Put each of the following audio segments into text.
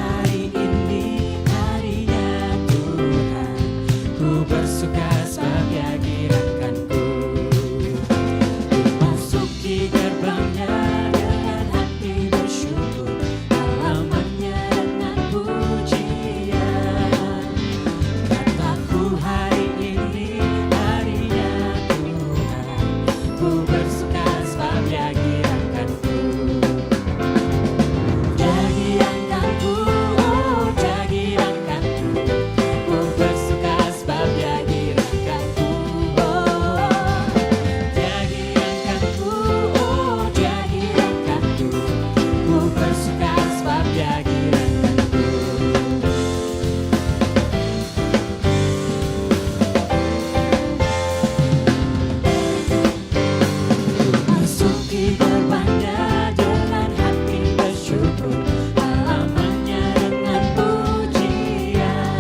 hari ini harinya Tuhan, ku bersuka sebab Dia gerakkanku. Ku masuki gerbangnya dengan hati bersyukur, halamannya dengan pujian. Kataku hari ini harinya Tuhan, ku bersuka sebab Dia gerakkanku. Dia gerakkanku, oh Dia gerakkanku, ku bersuka sebab Dia gerakkanku. Oh, Dia gerakkanku, oh Dia gerakkanku, ku bersuka sebab Dia gerakkanku. Masuki gerbangnya dengan hati bersyukur, halamannya dengan pujian.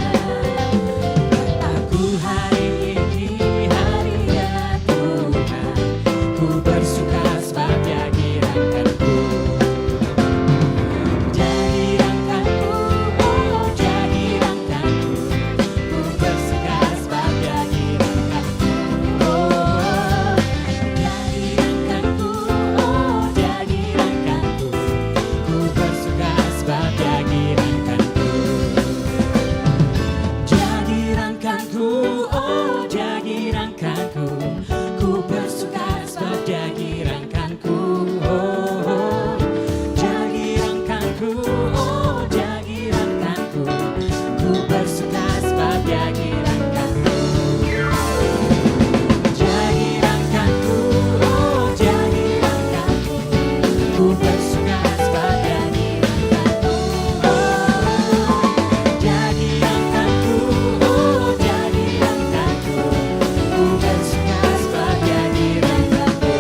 Kataku hari ini harinya Tuhan, ku bersuka sebab Dia gerakkanku. Dia gerakkanku, oh Dia gerakkanku, ku bersuka sebab Dia gerakkanku. Oh, Dia gerakkanku, oh Dia gerakkanku, ku bersuka sebab Dia gerakkanku. Dia gerakkanku, oh Dia gerakkanku, ku bersuka sebab Dia gerakkanku. Oh, Dia gerakkanku, oh Dia gerakkanku, ku bersuka sebab Dia gerakkanku. Dia gerakkanku, oh Dia gerakkanku, ku bersuka sebab Dia gerakkanku. Oh, Dia gerakkanku, oh Dia gerakkanku, ku bersuka sebab Dia gerakkanku.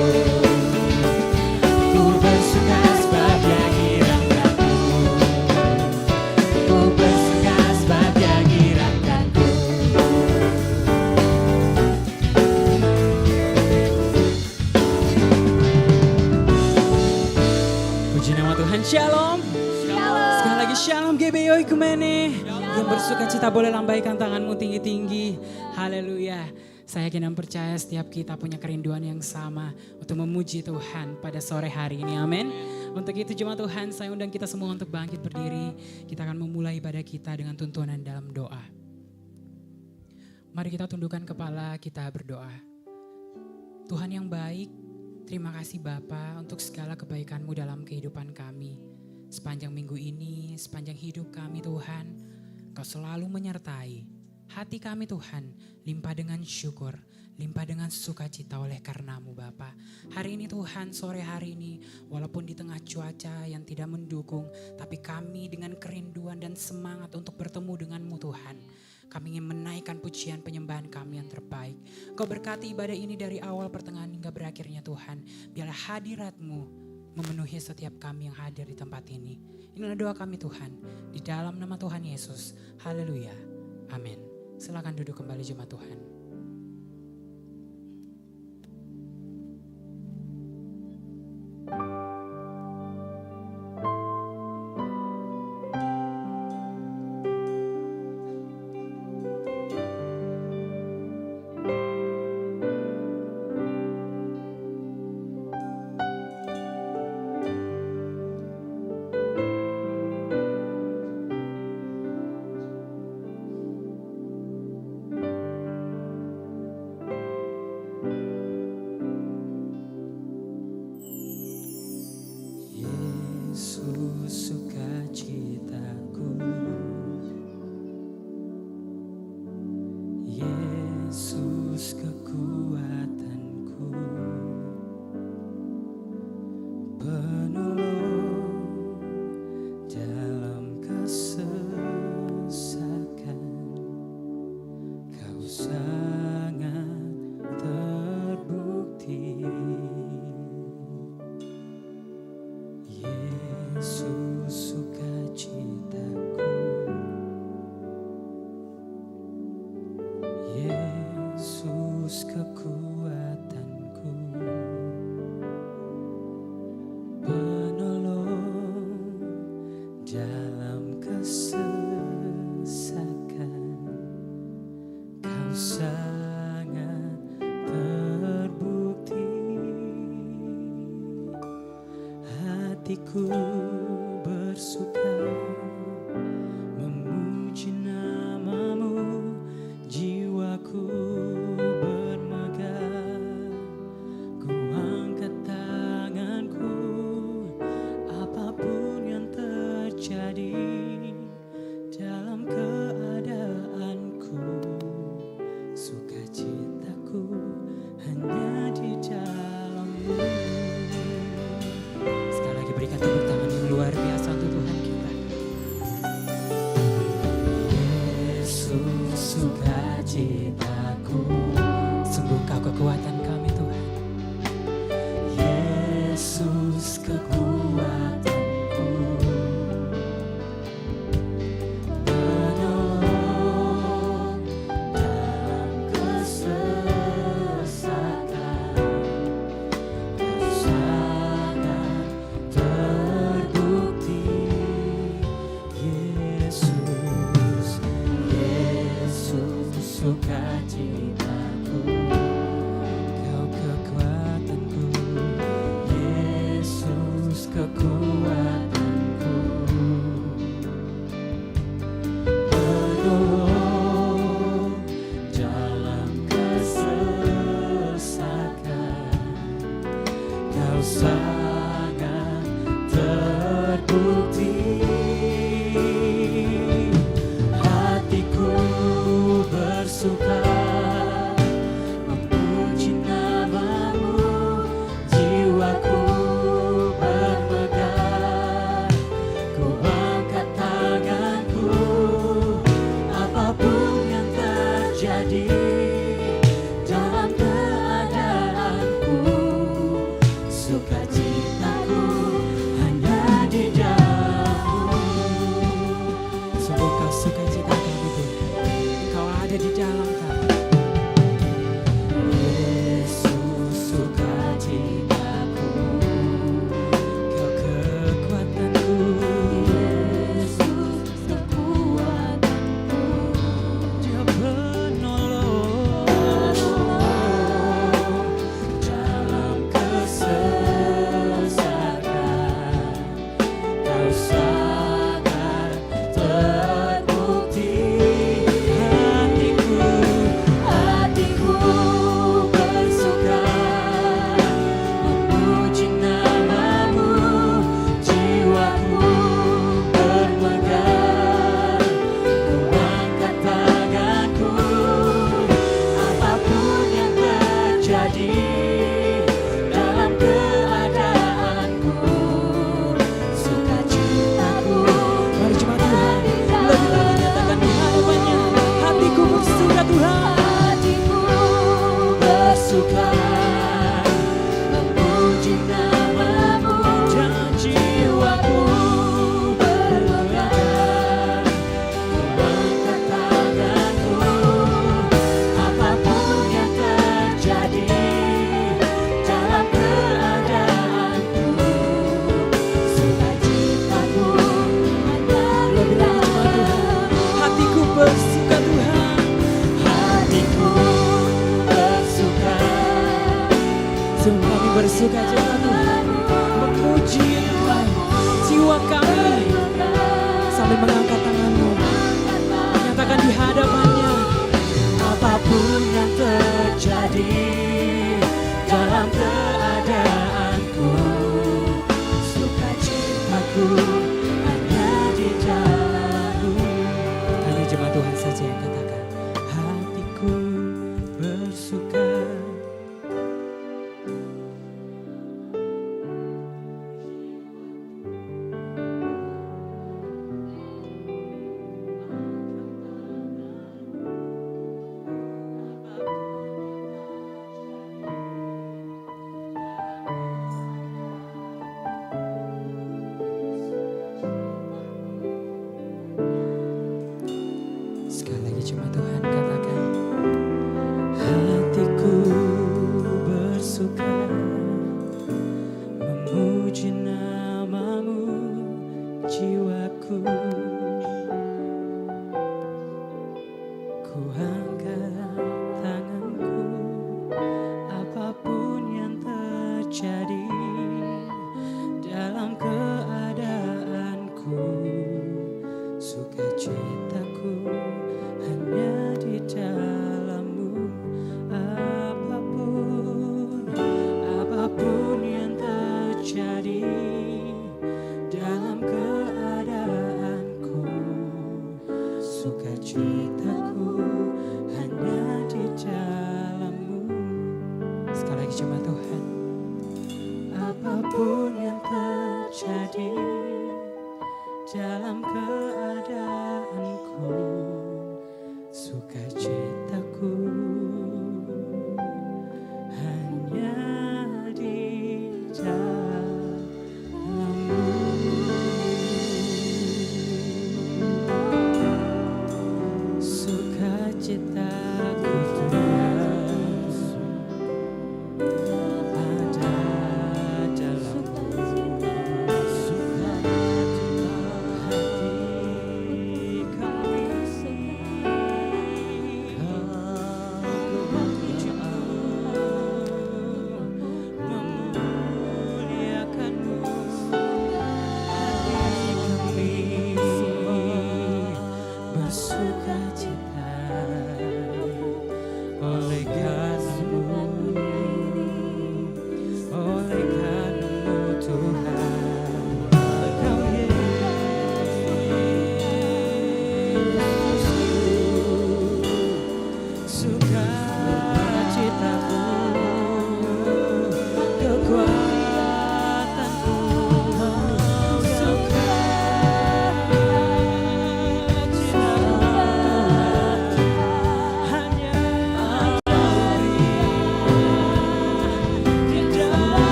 Ku bersuka sebab Dia gerakkanku. Ku bersuka sebab Dia gerakkanku. Puji nama Tuhan, shalom. Sekali lagi shalom GBO Ikumene. Yang bersuka cita boleh lambaikan tanganmu tinggi-tinggi. Haleluya. Saya yakin dan percaya setiap kita punya kerinduan yang sama untuk memuji Tuhan pada sore hari ini. Amin. Untuk itu jemaat Tuhan, saya undang kita semua untuk bangkit berdiri. Kita akan memulai ibadah kita dengan tuntunan dalam doa. Mari kita tundukkan kepala, kita berdoa. Tuhan yang baik, terima kasih Bapa untuk segala kebaikan-Mu dalam kehidupan kami. Sepanjang minggu ini, sepanjang hidup kami Tuhan, Kau selalu menyertai. Hati kami Tuhan, limpah dengan syukur, limpah dengan sukacita oleh karena-Mu Bapa. Hari ini Tuhan, sore hari ini, walaupun di tengah cuaca yang tidak mendukung, tapi kami dengan kerinduan dan semangat untuk bertemu dengan-Mu Tuhan. Kami ingin menaikkan pujian penyembahan kami yang terbaik. Kau berkati ibadah ini dari awal pertengahan hingga berakhirnya Tuhan. Biarlah hadirat-Mu memenuhi setiap kami yang hadir di tempat ini. Inilah doa kami Tuhan, di dalam nama Tuhan Yesus. Haleluya. Amin. Silakan duduk kembali jemaat Tuhan. dalam dalam keadaanku, sukacitaku hanya di dalam-Mu. Sekali lagi berikan tepuk tangan yang luar biasa untuk Tuhan kita. Yesus sukacitaku, sungguh Kau kekuatan kami Tuhan. Yesus kekuatanku, penolong dalam kesesakan. Kau sangat terbukti, Yesus, Yesus sukacitaku, Kau kekuatanku, Yesus kekuatanku, penolong dalam kesesakan. Kau sangat terbukti, hatiku bersuka memuji nama-Mu, jiwaku bermegah. Ku angkat tanganku, apapun yang terjadi dalam keadaanku, sukacitaku hanya di dalam-Mu. Sungguh Kau sukacita kami Tuhan, Engkau ada di dalam kami. Yesus sukacitaku, Kau kekuatanku, Yesus kekuatanku, Dia penolong dalam kesesakan. Kau sangat terbukti, hatiku bersuka memuji nama-Mu, jiwaku bermegah. Ku angkat tanganku, apapun yang terjadi dalam keadaanku, sukacitaku. Mari jemaat Tuhan, lebih lagi nyatakan di hadapannya, hatiku bersuka Tuhan, hatiku bersuka memuji nama-Mu, dan jiwaku bermegah. Ku angkat tanganku, apapun yang terjadi dalam keadaanku, sukacitaku hanya lebih lagi jemaat Tuhan, hatiku bersuka Tuhan, hatiku bersuka. Sungguh kami bersuka cita Tuhan, memuji Tuhan, jiwa kami sambil mengangkat tangan-Mu, nyatakan di hadapannya, apapun yang terjadi dalam keadaanku, sukacitaku hanya di dalam-Mu. Hanya jemaat Tuhan saja yang katakan, hatiku bersuka. Sekali lagi cuma Tuhan katakan, hatiku bersuka memuji nama-Mu, jiwaku ku angkat tanganku, apapun yang terjadi dalam keadaanku, sukacitaku hanya di dalam-Mu. Apapun yang terjadi dalam keadaanku, sukacitaku hanya di dalam-Mu. Sekali lagi coba Tuhan. Apapun yang terjadi dalam keadaanku, sukacitaku hanya di dalam-Mu. Sukacitaku Tuhan ada dalam-Mu. Hati kami memuliakan-Mu. Hati kami bersukacita oleh kasih-Mu, oleh karena-Mu Tuhan. Kau Yesus, sukacitaku, kekuatanku,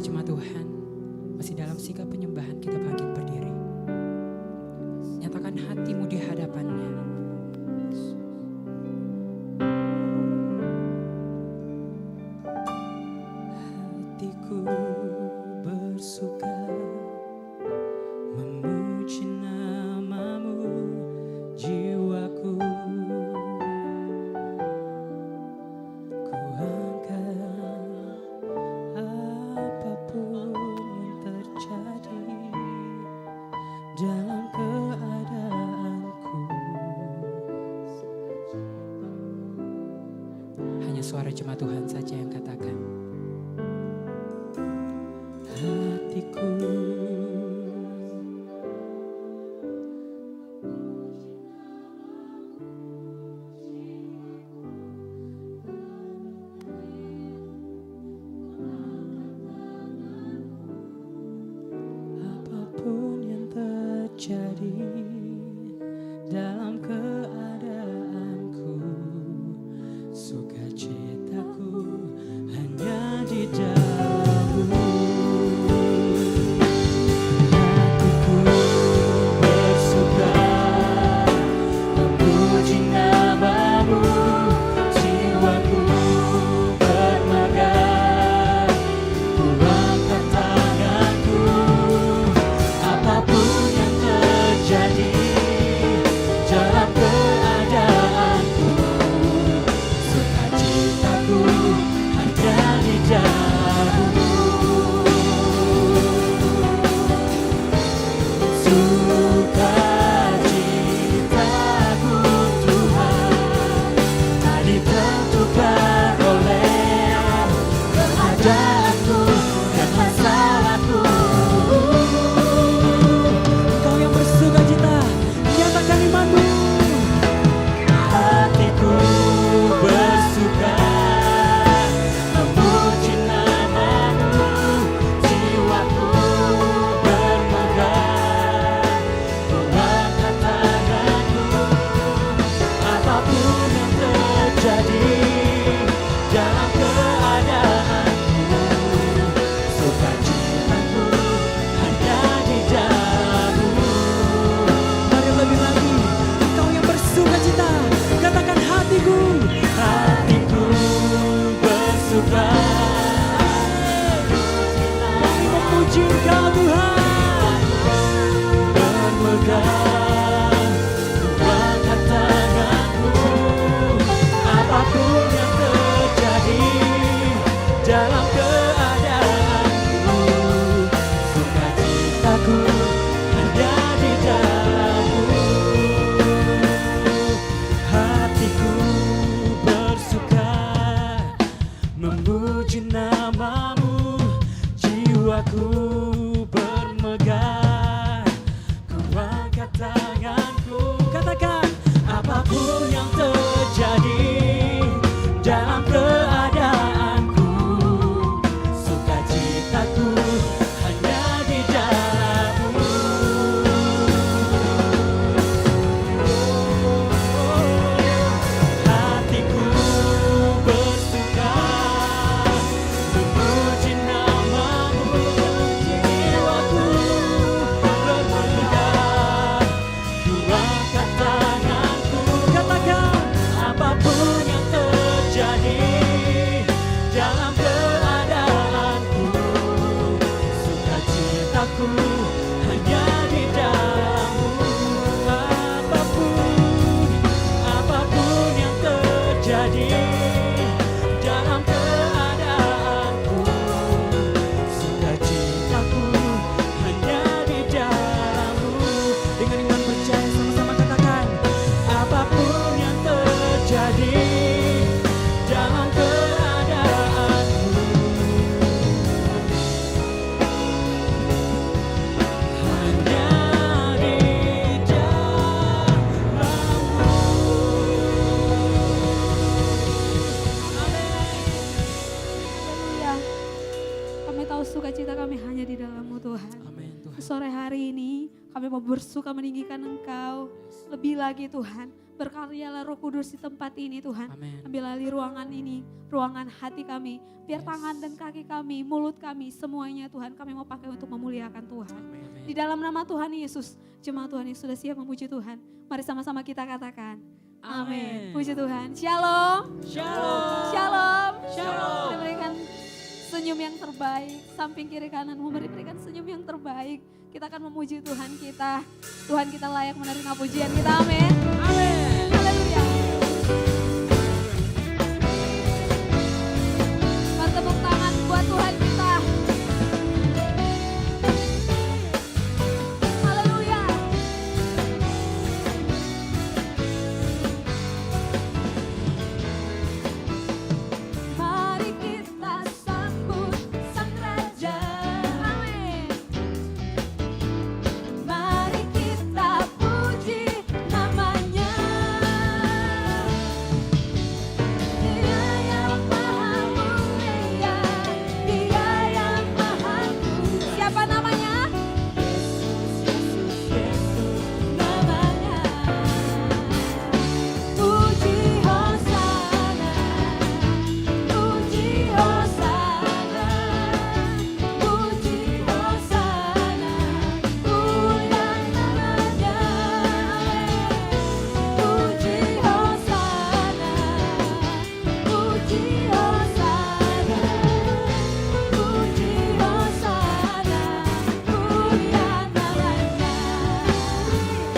jemaat Tuhan, masih dalam sikap penyembahan kita bangkit berdiri. Nyatakan hatimu di hadapannya. Hatiku bersuka memuji namamu, jiwaku ku angkat apapun yang terjadi dalam keadaanku. Hanya suara jemaat Tuhan saja yang katakan. Hatiku apapun yang terjadi dalam keadaanku, sukacitaku hanya di dalam-Mu. Kami tahu sukacita kami hanya di dalam-Mu Tuhan. Amin Tuhan. Tuhan. Sore hari ini kami mau bersuka meninggikan Engkau. Lebih lagi Tuhan, berkaryalah Roh Kudus di tempat ini Tuhan. Amin. Ambil alih ruangan ini, ruangan hati kami. Biar tangan dan kaki kami, mulut kami, semuanya Tuhan kami mau pakai untuk memuliakan Tuhan. Di dalam nama Tuhan Yesus, jemaat Tuhan yang sudah siap memuji Tuhan. Mari sama-sama kita katakan. Amin. Puji Tuhan. Shalom. Shalom. Shalom. Shalom. Kita berikan senyum yang terbaik. Samping kiri kanan berikan senyum yang terbaik. Kita akan memuji Tuhan kita. Tuhan kita layak menerima pujian kita. Amin. Amin. Haleluya. Mari tepuk tangan buat Tuhan kita. Haleluya. Mari kita sambut Sang Raja. Amin. Mari kita puji namanya. Dia yang maha mulia, Dia yang maha kuasa. Siapa namanya? Yesus, Yesus namanya. Puji Hosana, puji Hosana, puji Hosana, mulia namanya. Puji Hosana, puji Hosana, puji Hosana, mulia namanya.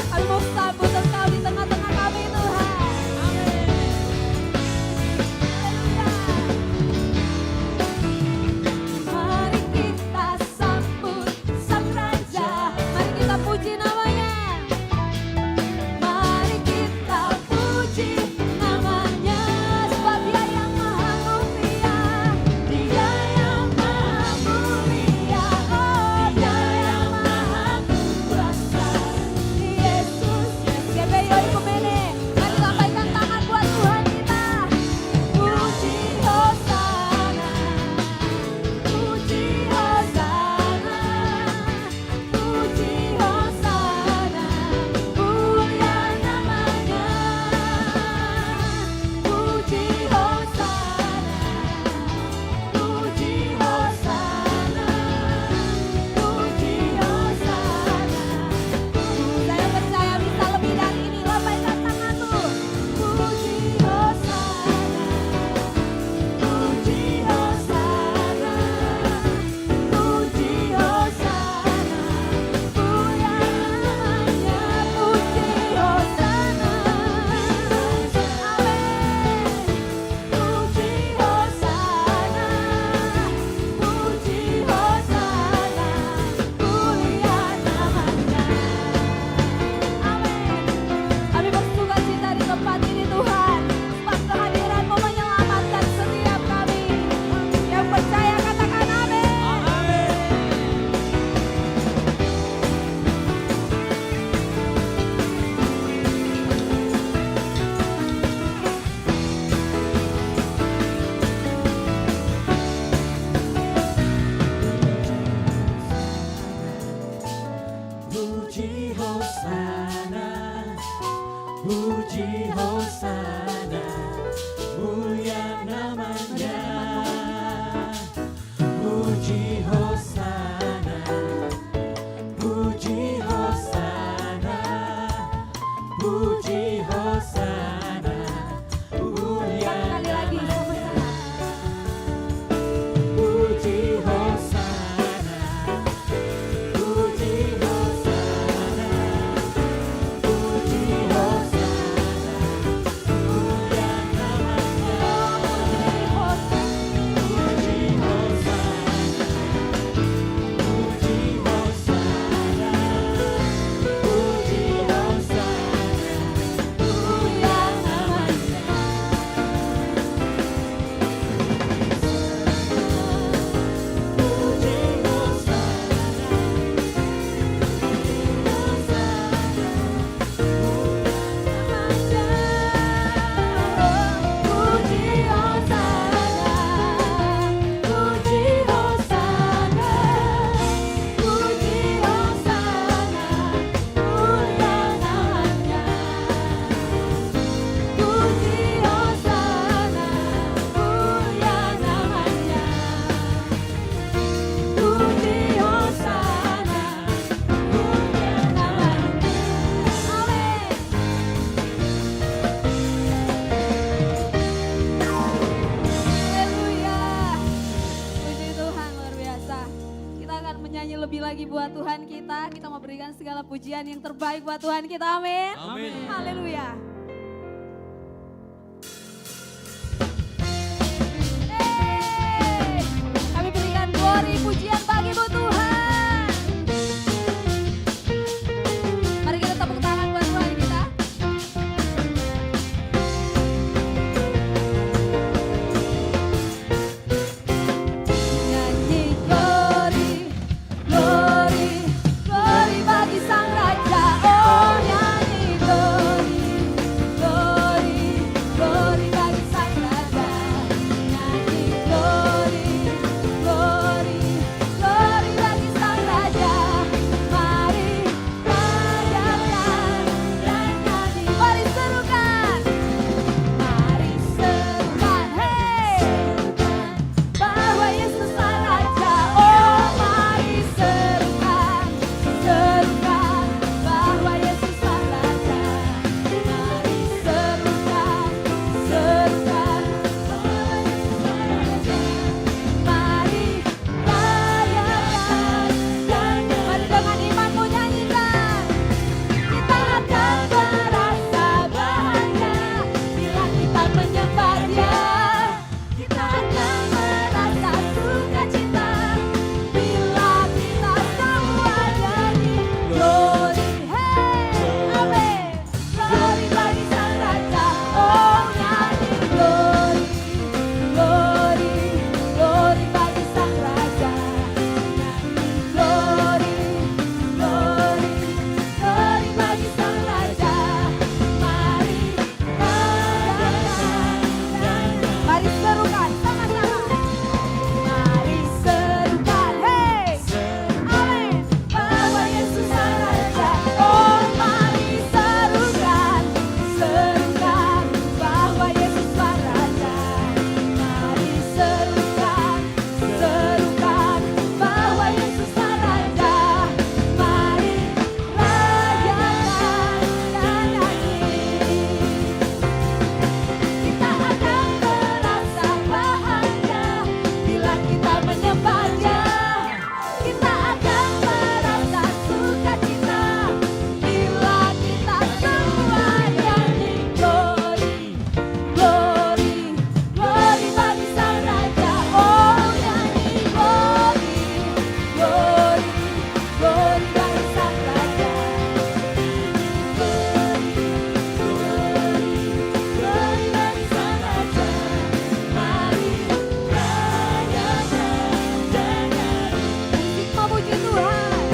Kami mau sambut Engkau di tengah-tengah kami Tuhan. Mari kita sambut Sang Raja, mari kita puji namanya. Mari kita puji namanya, sebab Dia yang maha mulia, Dia yang maha mulia, oh Dia yang maha kuasa. Yesus, GPI Oikumene, mari lambaikan tangan buat Tuhan kita. Puji Hosana, puji Hosana, puji Hosana, mulia namanya. Puji Hosana, puji Hosana, puji Hosana. Saya percaya bisa lebih dari ini, lambaikan tangan tuh. Puji Hosana, puji Hosana, puji Hosana, mulia namanya. Puji Hosana, amin. Puji Hosana, puji Hosana, mulia namanya. Amin. Kami bersuka cita di tempat ini Tuhan, sebab kehadiran-Mu menyelamatkan setiap kami. Yang percaya katakan amin. Puji Hosana, puji Hosana, mulia namanya. Puji Hosana, puji Hosana, puji Hosana, mulia Sekali lagi sama-sama. Puji Hosana, puji Hosana, puji Hosana, menyanyi lebih lagi buat Tuhan kita. Kita mau berikan segala pujian yang terbaik buat Tuhan kita. Amin. Amin. Haleluya. Hey, kami berikan glory pujian bagimu Tuhan. Mari kita tepuk tangan buat Tuhan kita. Nyanyi glory, glory, glory bagi Sang Raja. Oh nyanyi glory, glory, glory bagi Sang Raja. Nyanyi glory, glory, glory bagi Sang Raja. Mari rayakan dan nyanyi. Mari serukan, hey, bahwa Yesus Sang Raja. Oh mari serukan, serukan bahwa Yesus Sang Raja. Mari serukan, serukan bahwa Yesus Sang Raja. Mari rayakan dan mari dengan imanmu nyanyikan. Kita akan merasa bahagia bila kita menyembah Dia. Kita akan merasa sukacita bila kita semua nyanyi glory, hey, amin. Glory bagi Sang Raja. Oh nyanyi glory, glory, glory bagi Sang Raja. Nyanyi glory, glory, glory bagi Sang Raja. Mari rayakan dan mari serukan sama-sama. Mari serukan, hey, amin, bahwa Yesus Sang Raja. Oh mari serukan, serukan bahwa Yesus Sang Raja. Mari serukan, serukan bahwa Yesus Sang Raja. Mari rayakan dan nyanyi. Kita akan merasa bahagia bila kita menyembah Dia. Kita akan merasa sukacita bila kita semua nyanyi glory, glory, glory bagi Sang Raja. Oh nyanyi glory, glory, glory bagi Sang Raja. Glory bagi Sang Raja. Mari rayakan dan nyanyi. Musik memuji Tuhan.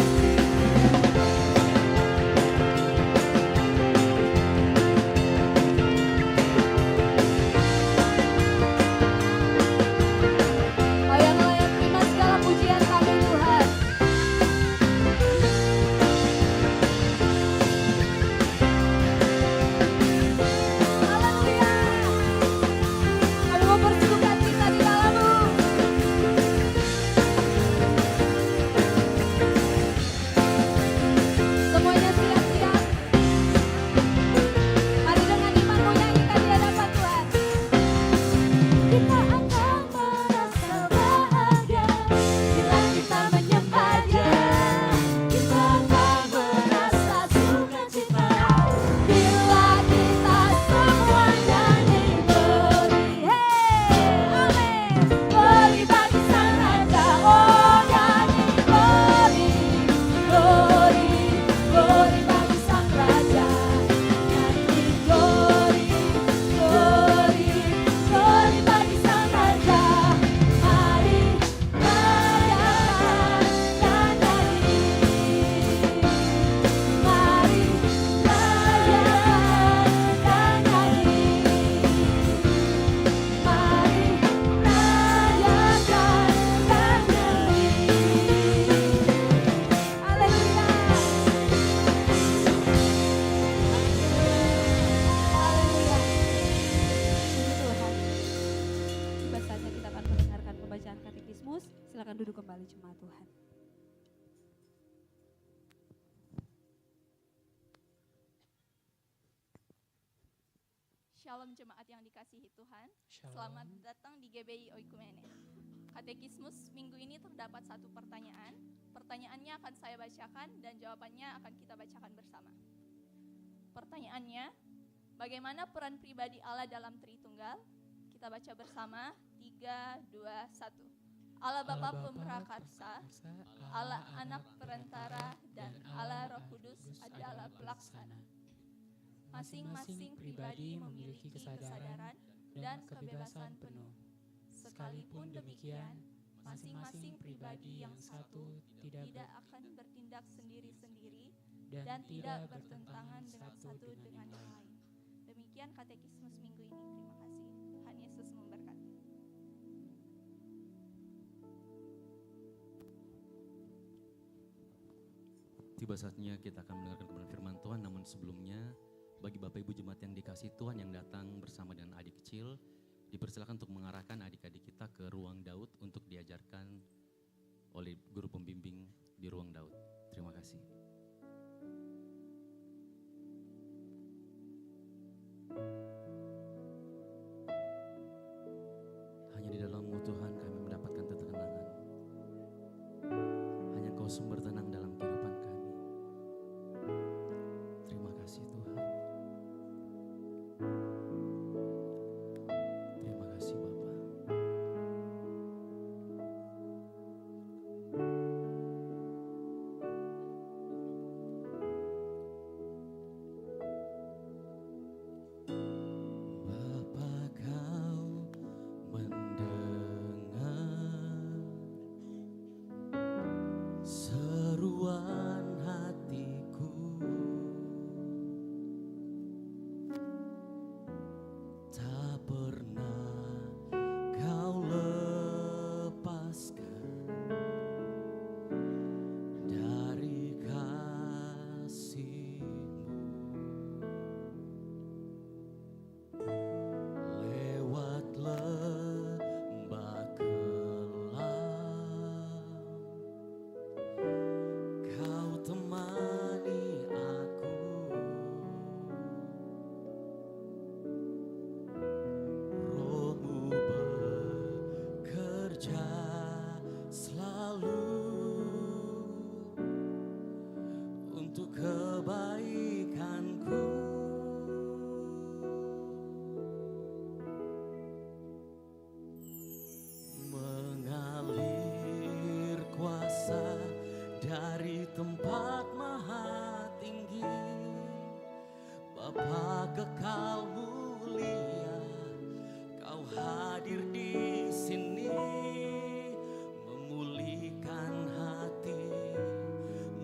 Ayo layak terima segala pujian kami Tuhan. Haleluya. Kami mau bersukacita di dalam-Mu. Semuanya siap-siap. Mari dengan imanmu nyanyikan di hadapan Tuhan. Kita akan merasa bahagia bila kita menyembah Dia. Kita akan merasa sukacita bila kita semua nyanyi glory, hey, amin. Glory bagi Sang Raja. Oh nyanyi glory, glory, glory bagi Sang Raja. Nyanyi glory, glory, glory bagi Sang Raja. Mari rayakan dan nyanyi. Mari rayakan dan nyanyi. Mari rayakan dan nyanyi. Haleluya. Haleluya. Puji Tuhan. Tiba saatnya kita akan mendengarkan pembacaan katekismus. Silakan duduk kembali jemaat Tuhan. Shalom jemaat yang dikasihi Tuhan. Selamat datang di GBI Oikumene. Katekismus minggu ini terdapat satu pertanyaan. Pertanyaannya akan saya bacakan dan jawabannya akan kita bacakan bersama. Pertanyaannya, bagaimana peran pribadi Allah dalam Tritunggal? Kita baca bersama, 3, 2, 1. Allah Bapa Pemrakarsa, Allah Anak Perantara, dan Allah Roh Kudus adalah pelaksana. Masing-masing pribadi memiliki kesadaran dan kebebasan penuh. Sekalipun demikian, masing-masing pribadi yang satu tidak akan bertindak sendiri-sendiri dan tidak bertentangan dengan satu dengan yang lain. Demikian katekismus minggu ini. Terima kasih. Tuhan Yesus memberkati. Tiba saatnya kita akan mendengarkan kebenaran firman Tuhan, namun sebelumnya bagi Bapak Ibu jemaat yang dikasih Tuhan yang datang bersama dengan adik kecil, dipersilakan untuk mengarahkan adik-adik kita ke ruang Daud untuk diajarkan oleh guru pembimbing di ruang Daud. Terima kasih. Hanya di dalam-Mu Tuhan kami mendapatkan ketenangan. Hanya Engkau sumber tenang dalam kehidupan kami. Terima kasih Tuhan. Terima kasih Bapa. Bapa Kau mendengar seruan hatiku, tak pernah Kau lepaskan dari kasih-Mu. Lewat lembah kelam, Kau temani aku. Roh-Mu bekerja selalu untuk kebaikanku. Mengalir kuasa dari tempat maha tinggi, Bapa kekal mulia, Kau hadir di sini, memulihkan hati,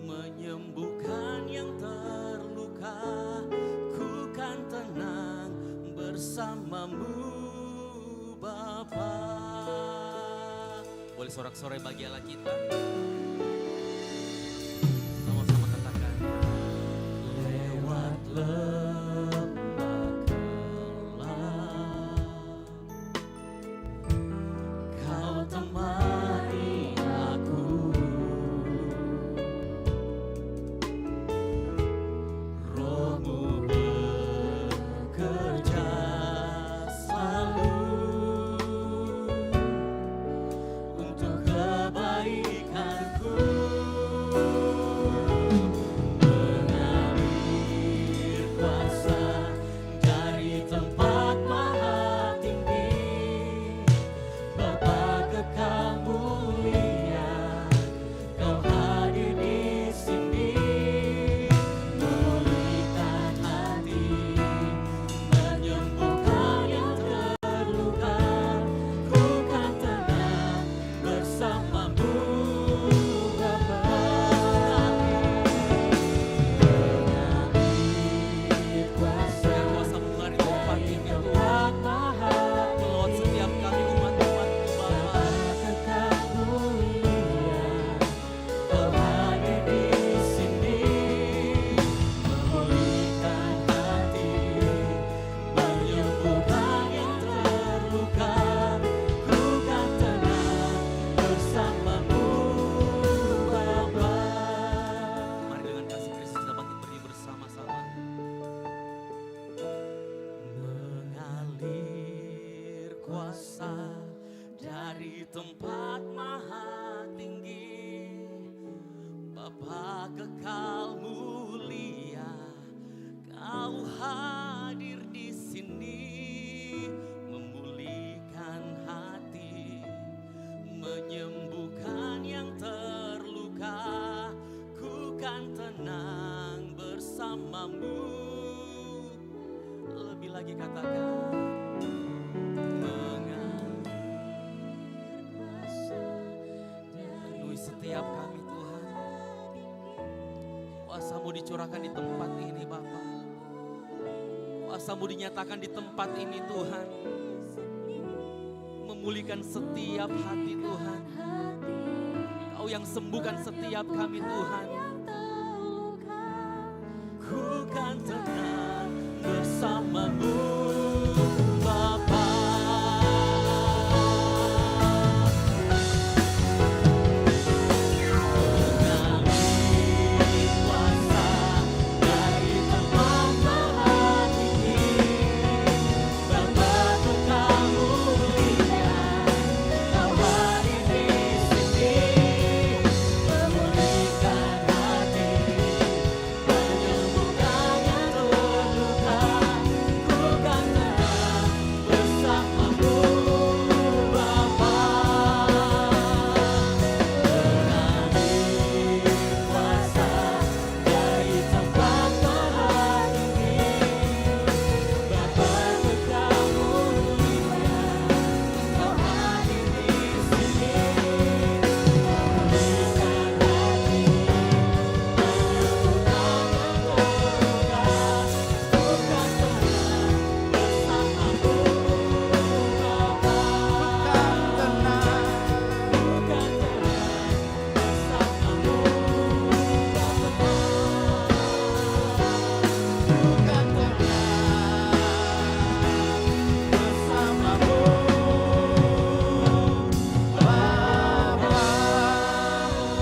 menyembuhkan yang terluka. Ku kan tenang bersama-Mu Bapa. Boleh sorak-sorai bagi Allah kita. Sama-sama katakan. Lewat lembah kelam, Kau temani aku. Roh-Mu bekerja selalu untuk kebaikan kekal mulia, Kau hadir di sini, memulihkan hati, menyembuhkan yang terluka. Ku kan tenang bersamamu. Lebih lagi katakan, penuhi setiap kami Tuhan. Kuasa-Mu dicurahkan di tempat ini Bapa. Kuasa-Mu dinyatakan di tempat ini Tuhan. Memulihkan setiap hati Tuhan. Kau yang sembuhkan setiap kami Tuhan. Ku kan tenang bersama-Mu Bapa.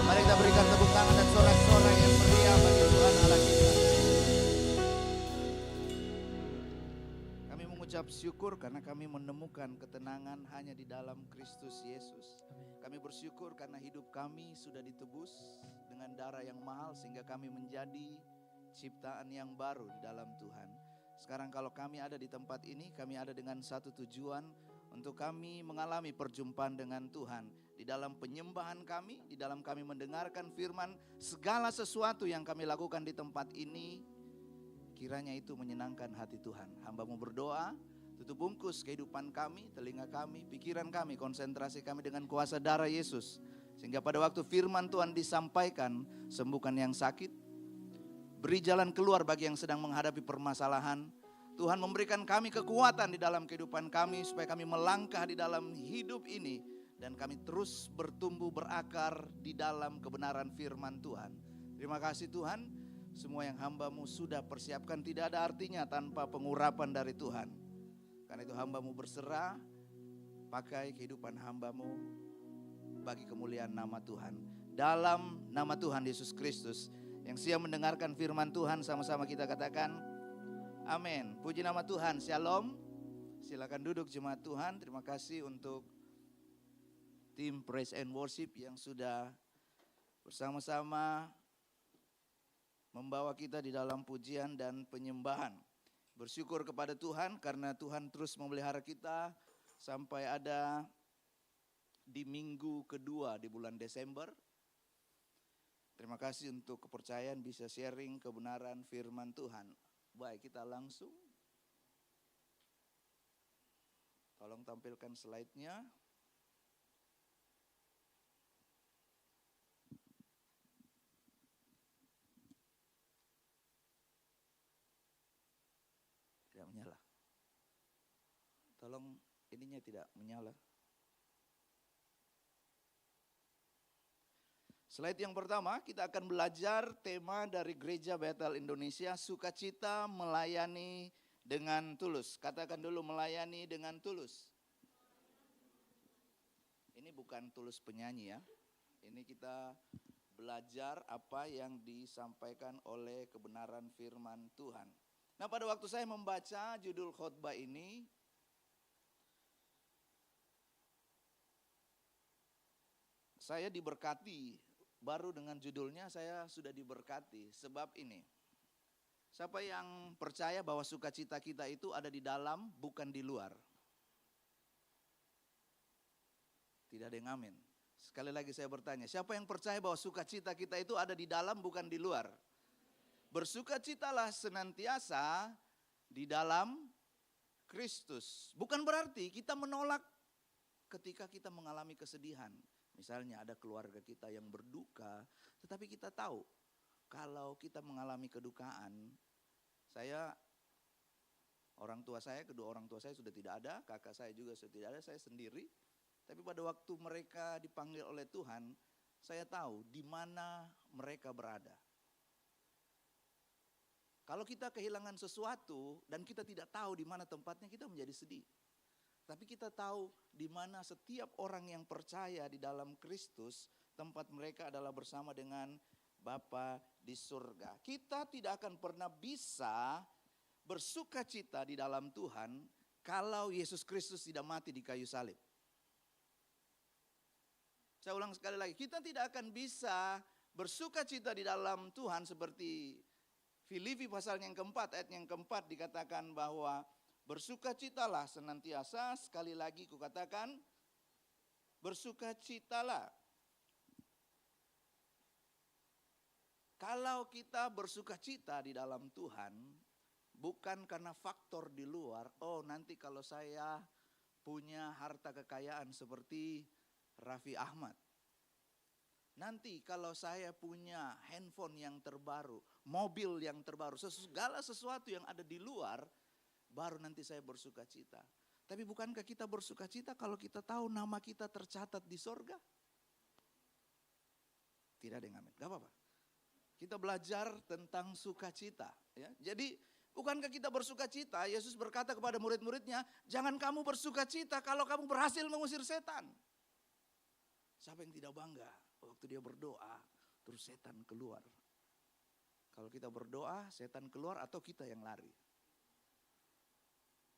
Mari kita berikan tepuk tangan dan sorak-sorai yang meriah bagi Tuhan Allah kita. Kami mengucap syukur karena kami menemukan ketenangan hanya di dalam Kristus Yesus. Kami bersyukur karena hidup kami sudah ditebus dengan darah yang mahal sehingga kami menjadi ciptaan yang baru di dalam Tuhan. Sekarang kalau kami ada di tempat ini, kami ada dengan satu tujuan untuk kami mengalami perjumpaan dengan Tuhan. Di dalam penyembahan kami, di dalam kami mendengarkan firman, segala sesuatu yang kami lakukan di tempat ini, kiranya itu menyenangkan hati Tuhan. Hamba-Mu berdoa, tutup bungkus kehidupan kami, telinga kami, pikiran kami, konsentrasi kami dengan kuasa darah Yesus. Sehingga pada waktu firman Tuhan disampaikan, sembuhkan yang sakit, beri jalan keluar bagi yang sedang menghadapi permasalahan. Tuhan memberikan kami kekuatan di dalam kehidupan kami supaya kami melangkah di dalam hidup ini dan kami terus bertumbuh berakar di dalam kebenaran firman Tuhan. Terima kasih Tuhan, semua yang hamba-Mu sudah persiapkan tidak ada artinya tanpa pengurapan dari Tuhan. Karena itu hamba-Mu berserah, pakai kehidupan hamba-Mu bagi kemuliaan nama Tuhan. Dalam nama Tuhan Yesus Kristus, yang siap mendengarkan firman Tuhan sama-sama kita katakan amin. Puji nama Tuhan. Shalom. Silakan duduk jemaat Tuhan. Terima kasih untuk tim Praise and Worship yang sudah bersama-sama membawa kita di dalam pujian dan penyembahan. Bersyukur kepada Tuhan karena Tuhan terus memelihara kita sampai ada di minggu kedua di bulan Desember. Terima kasih untuk kepercayaan bisa sharing kebenaran firman Tuhan. Baik, kita langsung. Tolong tampilkan slide-nya. Tidak menyala. Tolong ininya tidak menyala. Slide yang pertama, kita akan belajar tema dari Gereja Bethel Indonesia, sukacita melayani dengan tulus. Katakan dulu, melayani dengan tulus. Ini bukan tulus penyanyi ya. Ini kita belajar apa yang disampaikan oleh kebenaran firman Tuhan. Nah, pada waktu saya membaca judul khotbah ini, saya diberkati baru dengan judulnya saya sudah diberkati. Sebab ini, siapa yang percaya bahwa sukacita kita itu ada di dalam bukan di luar? Tidak ada yang amin. Sekali lagi saya bertanya, siapa yang percaya bahwa sukacita kita itu ada di dalam bukan di luar? Bersukacitalah senantiasa di dalam Kristus. Bukan berarti kita menolak ketika kita mengalami kesedihan. Misalnya ada keluarga kita yang berduka, tetapi kita tahu kalau kita mengalami kedukaan, kedua orang tua saya sudah tidak ada, kakak saya juga sudah tidak ada, saya sendiri. Tapi pada waktu mereka dipanggil oleh Tuhan, saya tahu di mana mereka berada. Kalau kita kehilangan sesuatu dan kita tidak tahu di mana tempatnya, kita menjadi sedih. Tapi kita tahu di mana setiap orang yang percaya di dalam Kristus, tempat mereka adalah bersama dengan Bapa di surga. Kita tidak akan pernah bisa bersukacita di dalam Tuhan kalau Yesus Kristus tidak mati di kayu salib. Saya ulang sekali lagi, kita tidak akan bisa bersukacita di dalam Tuhan seperti Filipi pasal yang keempat, ayat yang keempat dikatakan bahwa bersukacitalah senantiasa, sekali lagi kukatakan, bersukacitalah. Kalau kita bersukacita di dalam Tuhan, bukan karena faktor di luar, oh nanti kalau saya punya harta kekayaan seperti Raffi Ahmad. Nanti kalau saya punya handphone yang terbaru, mobil yang terbaru, segala sesuatu yang ada di luar, baru nanti saya bersukacita. Tapi bukankah kita bersukacita kalau kita tahu nama kita tercatat di sorga? Tidak ada yang amin, gak apa-apa. Kita belajar tentang sukacita. Ya. Jadi bukankah kita bersukacita, Yesus berkata kepada murid-muridnya, jangan kamu bersukacita kalau kamu berhasil mengusir setan. Siapa yang tidak bangga waktu dia berdoa, terus setan keluar. Kalau kita berdoa, setan keluar atau kita yang lari.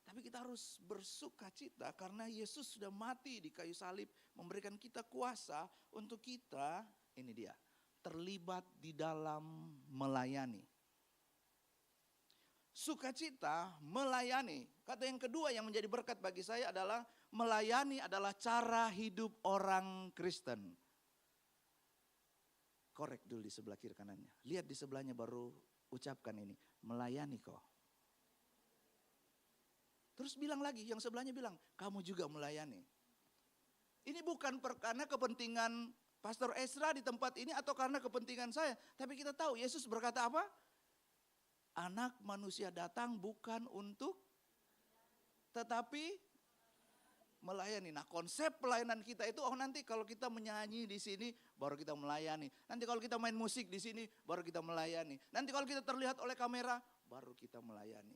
Tapi kita harus bersukacita karena Yesus sudah mati di kayu salib, memberikan kita kuasa untuk kita, ini dia, terlibat di dalam melayani. Sukacita melayani. Kata yang kedua yang menjadi berkat bagi saya adalah melayani adalah cara hidup orang Kristen. Korek dulu di sebelah kiri kanannya. Lihat di sebelahnya baru ucapkan ini, melayani kok. Terus bilang lagi, yang sebelahnya bilang, kamu juga melayani. Ini bukan karena kepentingan Pastor Ezra di tempat ini atau karena kepentingan saya. Tapi kita tahu Yesus berkata apa? Anak manusia datang bukan untuk, tetapi melayani. Nah konsep pelayanan kita itu, oh nanti kalau kita menyanyi di sini, baru kita melayani. Nanti kalau kita main musik di sini, baru kita melayani. Nanti kalau kita terlihat oleh kamera, baru kita melayani.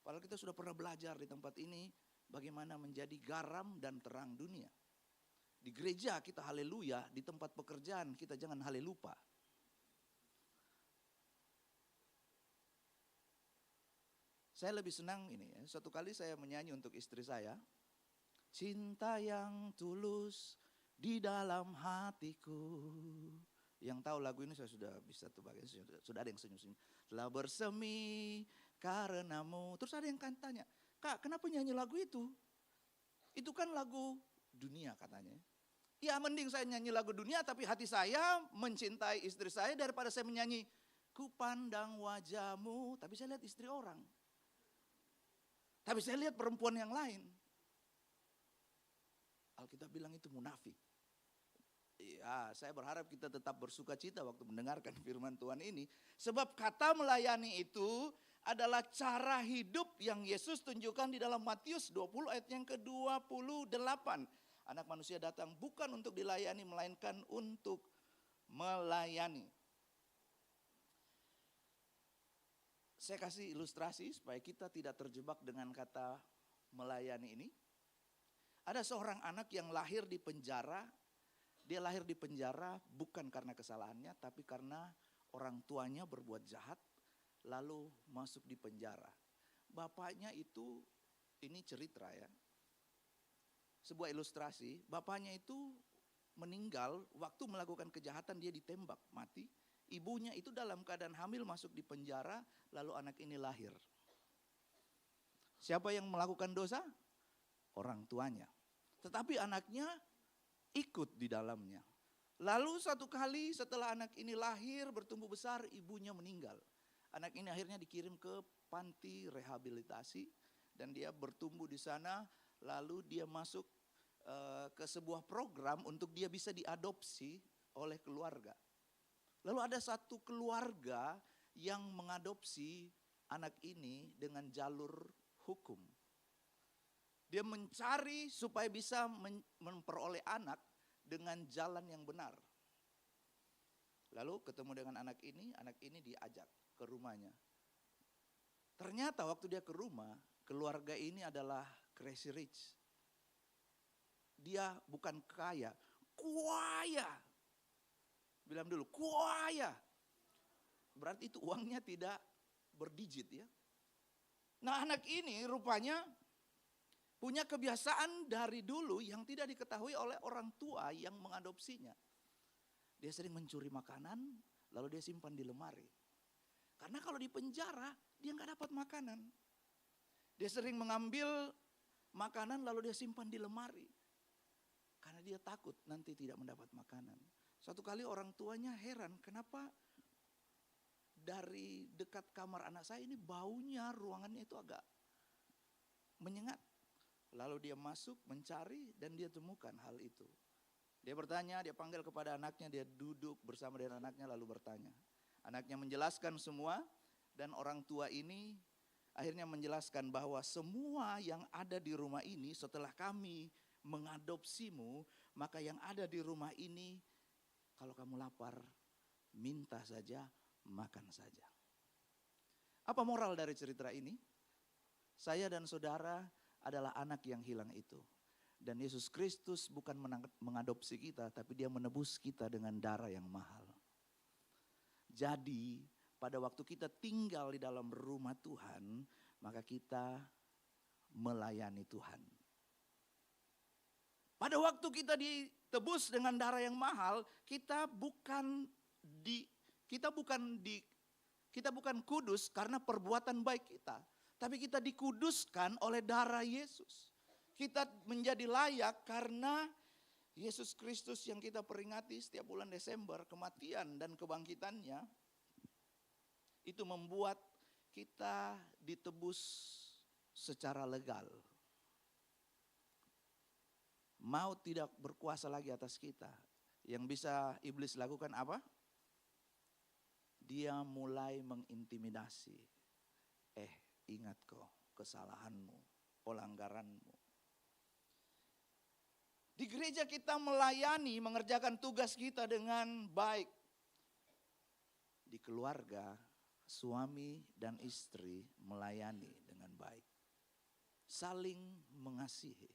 Padahal kita sudah pernah belajar di tempat ini bagaimana menjadi garam dan terang dunia. Di gereja kita haleluya, di tempat pekerjaan kita jangan halelupa. Saya lebih senang ini ya, suatu kali saya menyanyi untuk istri saya. Cinta yang tulus di dalam hatiku. Yang tahu lagu ini saya sudah bisa tebak, sudah ada yang senyum-senyum. Telah bersemi karenamu. Terus ada yang kan tanya, Kak kenapa nyanyi lagu itu? Itu kan lagu dunia katanya. Ya mending saya nyanyi lagu dunia tapi hati saya mencintai istri saya daripada saya menyanyi ku pandang wajahmu. Tapi saya lihat istri orang. Tapi saya lihat perempuan yang lain. Alkitab bilang itu munafik. Ya, saya berharap kita tetap bersukacita waktu mendengarkan firman Tuhan ini. Sebab kata melayani itu adalah cara hidup yang Yesus tunjukkan di dalam Matius 20 ayat yang ke-28. Anak manusia datang bukan untuk dilayani, melainkan untuk melayani. Saya kasih ilustrasi supaya kita tidak terjebak dengan kata melayani ini. Ada seorang anak yang lahir di penjara. Dia lahir di penjara bukan karena kesalahannya, tapi karena orang tuanya berbuat jahat, lalu masuk di penjara. Bapaknya itu, ini cerita ya, sebuah ilustrasi, bapaknya itu meninggal waktu melakukan kejahatan, dia ditembak mati. Ibunya itu dalam keadaan hamil masuk di penjara, lalu anak ini lahir. Siapa yang melakukan dosa? Orang tuanya. Tetapi anaknya ikut di dalamnya. Lalu satu kali setelah anak ini lahir, bertumbuh besar, ibunya meninggal. Anak ini akhirnya dikirim ke panti rehabilitasi dan dia bertumbuh di sana, lalu dia masuk ke sebuah program untuk dia bisa diadopsi oleh keluarga. Lalu ada satu keluarga yang mengadopsi anak ini dengan jalur hukum. Dia mencari supaya bisa memperoleh anak dengan jalan yang benar. Lalu ketemu dengan anak ini diajak ke rumahnya. Ternyata waktu dia ke rumah, keluarga ini adalah crazy rich. Dia bukan kaya, kuaya. Bilang dulu, kuaya. Berarti itu uangnya tidak berdigit ya. Nah anak ini rupanya punya kebiasaan dari dulu yang tidak diketahui oleh orang tua yang mengadopsinya. Dia sering mencuri makanan, lalu dia simpan di lemari. Karena kalau di penjara, dia nggak dapat makanan. Dia sering mengambil makanan lalu dia simpan di lemari. Karena dia takut nanti tidak mendapat makanan. Suatu kali orang tuanya heran, kenapa dari dekat kamar anak saya ini baunya, ruangannya itu agak menyengat. Lalu dia masuk mencari dan dia temukan hal itu. Dia bertanya, dia panggil kepada anaknya, dia duduk bersama dengan anaknya lalu bertanya. Anaknya menjelaskan semua dan orang tua ini akhirnya menjelaskan bahwa semua yang ada di rumah ini setelah kami mengadopsimu, maka yang ada di rumah ini kalau kamu lapar, minta saja, makan saja. Apa moral dari cerita ini? Saya dan saudara adalah anak yang hilang itu. Dan Yesus Kristus bukan mengadopsi kita, tapi dia menebus kita dengan darah yang mahal. Jadi pada waktu kita tinggal di dalam rumah Tuhan, maka kita melayani Tuhan. Pada waktu kita ditebus dengan darah yang mahal, kita bukan kudus karena perbuatan baik kita, tapi kita dikuduskan oleh darah Yesus. Kita menjadi layak karena Yesus Kristus yang kita peringati setiap bulan Desember, kematian dan kebangkitannya, itu membuat kita ditebus secara legal. Maut tidak berkuasa lagi atas kita. Yang bisa iblis lakukan apa? Dia mulai mengintimidasi. Ingat kok kesalahanmu, pelanggaranmu. Di gereja kita melayani, mengerjakan tugas kita dengan baik. Di keluarga, suami dan istri melayani dengan baik. Saling mengasihi.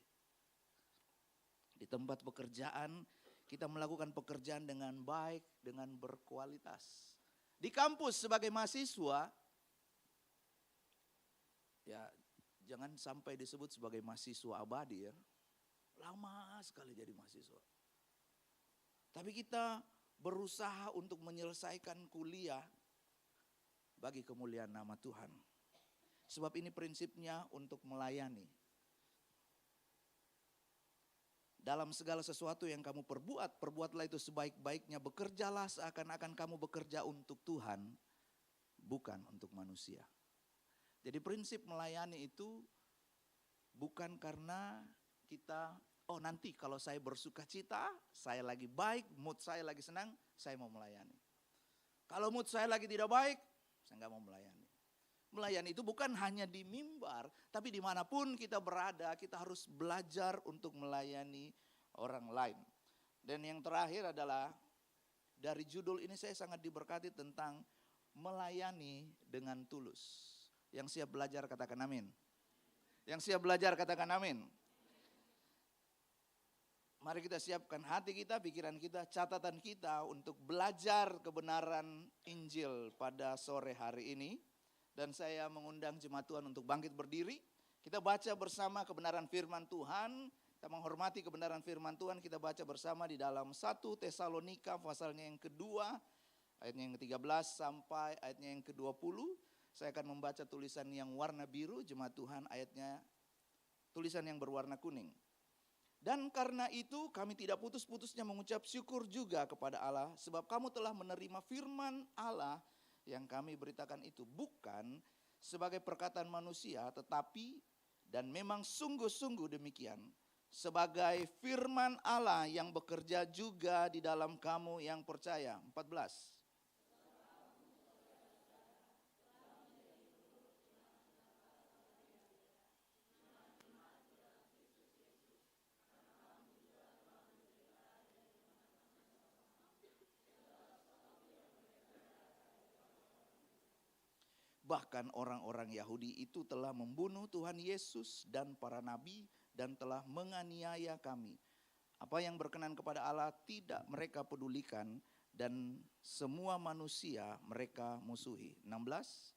Di tempat pekerjaan, kita melakukan pekerjaan dengan baik, dengan berkualitas. Di kampus sebagai mahasiswa, ya jangan sampai disebut sebagai mahasiswa abadi ya. Lama sekali jadi mahasiswa. Tapi kita berusaha untuk menyelesaikan kuliah bagi kemuliaan nama Tuhan. Sebab ini prinsipnya untuk melayani. Dalam segala sesuatu yang kamu perbuatlah itu sebaik-baiknya. Bekerjalah seakan-akan kamu bekerja untuk Tuhan, bukan untuk manusia. Jadi prinsip melayani itu bukan karena kita, nanti kalau saya bersuka cita, saya lagi baik, mood saya lagi senang, saya mau melayani. Kalau mood saya lagi tidak baik, saya nggak mau melayani. Melayani itu bukan hanya di mimbar, tapi dimanapun kita berada, kita harus belajar untuk melayani orang lain. Dan yang terakhir adalah, dari judul ini saya sangat diberkati tentang melayani dengan tulus. Yang siap belajar katakan amin. Yang siap belajar katakan amin. Mari kita siapkan hati kita, pikiran kita, catatan kita untuk belajar kebenaran Injil pada sore hari ini. Dan saya mengundang jemaat Tuhan untuk bangkit berdiri. Kita baca bersama kebenaran firman Tuhan Kita menghormati kebenaran firman Tuhan, kita baca bersama di dalam 1 Tesalonika pasalnya yang kedua, ayatnya yang ke-13 sampai ayatnya yang ke-20. Saya akan membaca tulisan yang warna biru, jemaat Tuhan ayatnya tulisan yang berwarna kuning. Dan karena itu kami tidak putus-putusnya mengucap syukur juga kepada Allah, sebab kamu telah menerima firman Allah yang kami beritakan itu bukan sebagai perkataan manusia, tetapi dan memang sungguh-sungguh demikian, sebagai firman Allah yang bekerja juga di dalam kamu yang percaya. 14. Bahkan orang-orang Yahudi itu telah membunuh Tuhan Yesus dan para nabi dan telah menganiaya kami. Apa yang berkenan kepada Allah tidak mereka pedulikan dan semua manusia mereka musuhi. 16.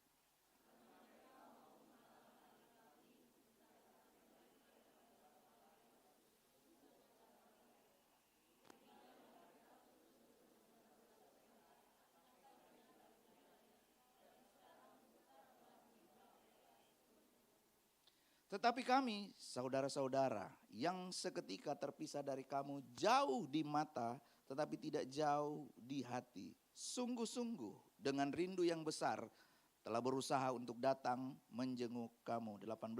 Tetapi kami, saudara-saudara, yang seketika terpisah dari kamu jauh di mata, tetapi tidak jauh di hati, sungguh-sungguh dengan rindu yang besar, telah berusaha untuk datang menjenguk kamu. 18.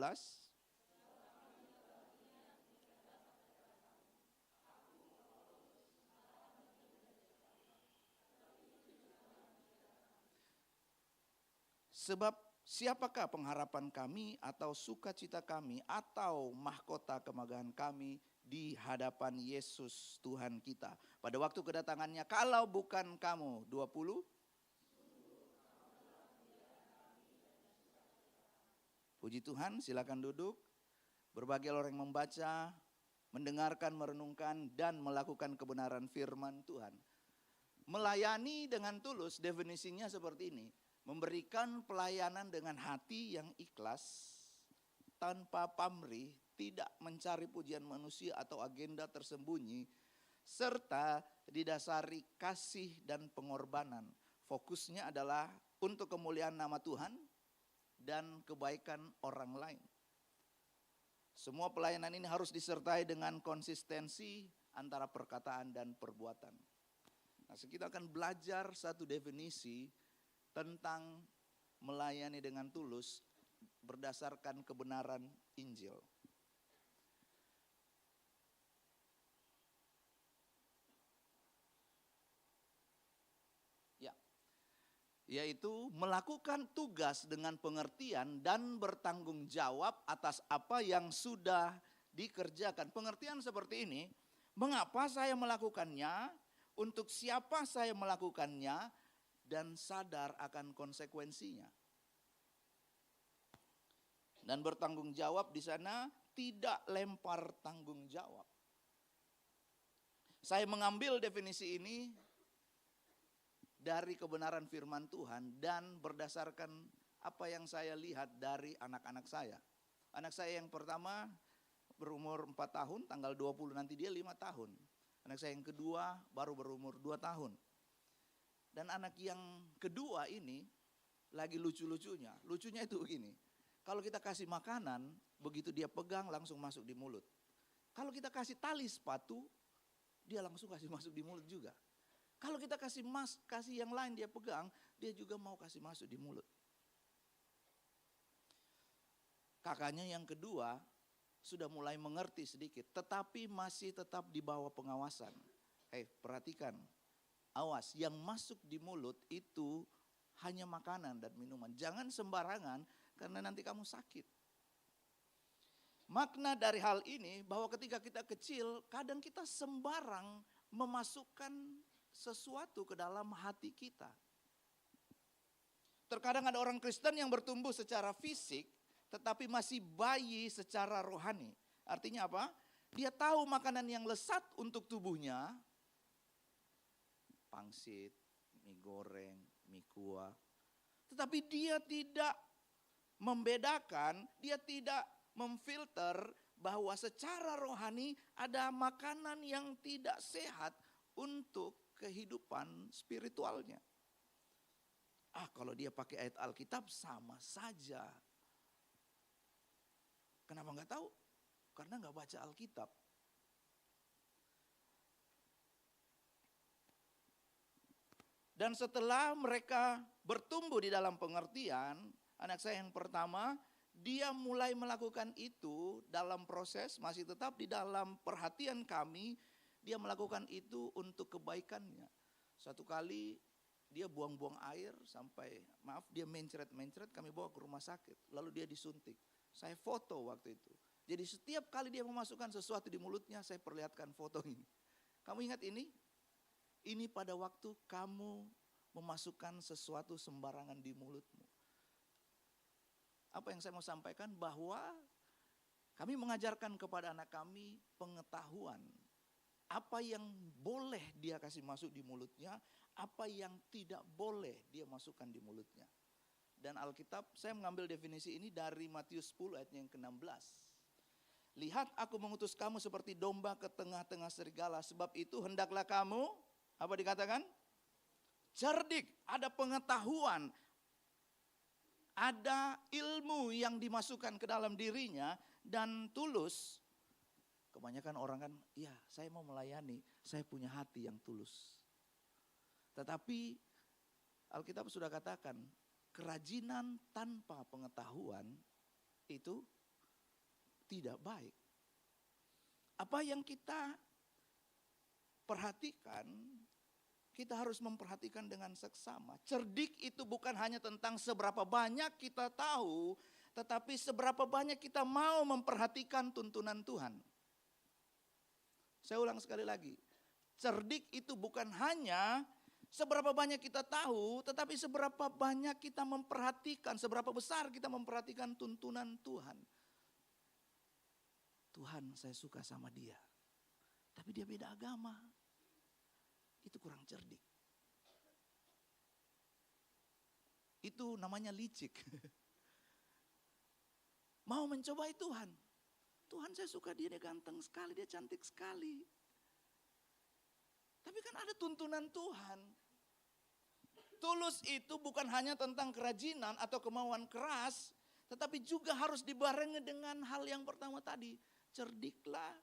Sebab siapakah pengharapan kami atau sukacita kami atau mahkota kemegahan kami di hadapan Yesus Tuhan kita pada waktu kedatangannya, kalau bukan kamu. 20. Puji Tuhan, silakan duduk. Berbagai orang yang membaca, mendengarkan, merenungkan dan melakukan kebenaran firman Tuhan. Melayani dengan tulus, definisinya seperti ini. Memberikan pelayanan dengan hati yang ikhlas, tanpa pamrih, tidak mencari pujian manusia atau agenda tersembunyi, serta didasari kasih dan pengorbanan. Fokusnya adalah untuk kemuliaan nama Tuhan dan kebaikan orang lain. Semua pelayanan ini harus disertai dengan konsistensi antara perkataan dan perbuatan. Nah, kita akan belajar satu definisi tentang melayani dengan tulus berdasarkan kebenaran Injil. Ya, yaitu melakukan tugas dengan pengertian dan bertanggung jawab atas apa yang sudah dikerjakan. Pengertian seperti ini, mengapa saya melakukannya, untuk siapa saya melakukannya, dan sadar akan konsekuensinya. Dan bertanggung jawab di sana tidak lempar tanggung jawab. Saya mengambil definisi ini dari kebenaran firman Tuhan dan berdasarkan apa yang saya lihat dari anak-anak saya. Anak saya yang pertama berumur 4 tahun, tanggal 20 nanti dia 5 tahun. Anak saya yang kedua baru berumur 2 tahun. Dan anak yang kedua ini lagi lucu-lucunya. Lucunya itu begini. Kalau kita kasih makanan, begitu dia pegang langsung masuk di mulut. Kalau kita kasih tali sepatu, dia langsung kasih masuk di mulut juga. Kalau kita kasih yang lain dia pegang, dia juga mau kasih masuk di mulut. Kakaknya yang kedua sudah mulai mengerti sedikit, tetapi masih tetap di bawah pengawasan. Perhatikan. Awas, yang masuk di mulut itu hanya makanan dan minuman. Jangan sembarangan karena nanti kamu sakit. Makna dari hal ini bahwa ketika kita kecil, kadang kita sembarang memasukkan sesuatu ke dalam hati kita. Terkadang ada orang Kristen yang bertumbuh secara fisik, tetapi masih bayi secara rohani. Artinya apa? Dia tahu makanan yang lesat untuk tubuhnya, pangsit, mie goreng, mie kuah. Tetapi dia tidak membedakan, dia tidak memfilter bahwa secara rohani ada makanan yang tidak sehat untuk kehidupan spiritualnya. Kalau dia pakai ayat Alkitab sama saja. Kenapa nggak tahu? Karena nggak baca Alkitab. Dan setelah mereka bertumbuh di dalam pengertian, anak saya yang pertama, dia mulai melakukan itu dalam proses, masih tetap di dalam perhatian kami, dia melakukan itu untuk kebaikannya. Satu kali dia buang-buang air sampai, dia mencret-mencret, kami bawa ke rumah sakit. Lalu dia disuntik. Saya foto waktu itu. Jadi setiap kali dia memasukkan sesuatu di mulutnya, saya perlihatkan foto ini. Kamu ingat ini? Ini pada waktu kamu memasukkan sesuatu sembarangan di mulutmu. Apa yang saya mau sampaikan? Bahwa kami mengajarkan kepada anak kami pengetahuan. Apa yang boleh dia kasih masuk di mulutnya, apa yang tidak boleh dia masukkan di mulutnya. Dan Alkitab, saya mengambil definisi ini dari Matius 10 ayat yang ke-16. Lihat, aku mengutus kamu seperti domba ke tengah-tengah serigala. Sebab itu hendaklah kamu, apa dikatakan? Cerdik, ada pengetahuan, ada ilmu yang dimasukkan ke dalam dirinya dan tulus. Kebanyakan orang kan, ya saya mau melayani, saya punya hati yang tulus. Tetapi Alkitab sudah katakan, kerajinan tanpa pengetahuan itu tidak baik. Apa yang kita perhatikan, kita harus memperhatikan dengan seksama. Cerdik itu bukan hanya tentang seberapa banyak kita tahu, tetapi seberapa banyak kita mau memperhatikan tuntunan Tuhan. Saya ulang sekali lagi. Cerdik itu bukan hanya seberapa banyak kita tahu, tetapi seberapa banyak kita memperhatikan, seberapa besar kita memperhatikan tuntunan Tuhan. Tuhan, saya suka sama dia, tapi dia beda agama. Itu kurang cerdik. Itu namanya licik. Mau mencobai Tuhan. Tuhan, saya suka dia ganteng sekali, dia cantik sekali. Tapi kan ada tuntunan Tuhan. Tulus itu bukan hanya tentang kerajinan atau kemauan keras, tetapi juga harus dibarengi dengan hal yang pertama tadi. Cerdiklah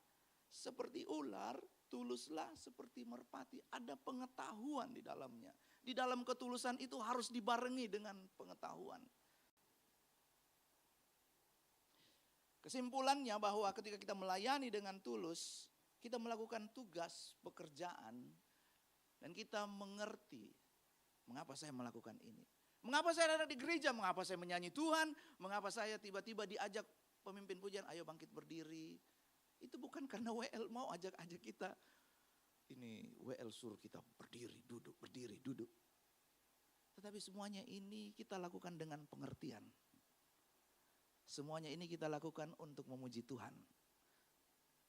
seperti ular, tuluslah seperti merpati. Ada pengetahuan di dalamnya. Di dalam ketulusan itu harus dibarengi dengan pengetahuan. Kesimpulannya bahwa ketika kita melayani dengan tulus, kita melakukan tugas pekerjaan dan kita mengerti mengapa saya melakukan ini. Mengapa saya ada di gereja, mengapa saya menyanyi Tuhan, mengapa saya tiba-tiba diajak pemimpin pujian, ayo bangkit berdiri. Itu bukan karena WL mau ajak-ajak kita. Ini WL suruh kita berdiri, duduk, berdiri, duduk. Tetapi semuanya ini kita lakukan dengan pengertian. Semuanya ini kita lakukan untuk memuji Tuhan.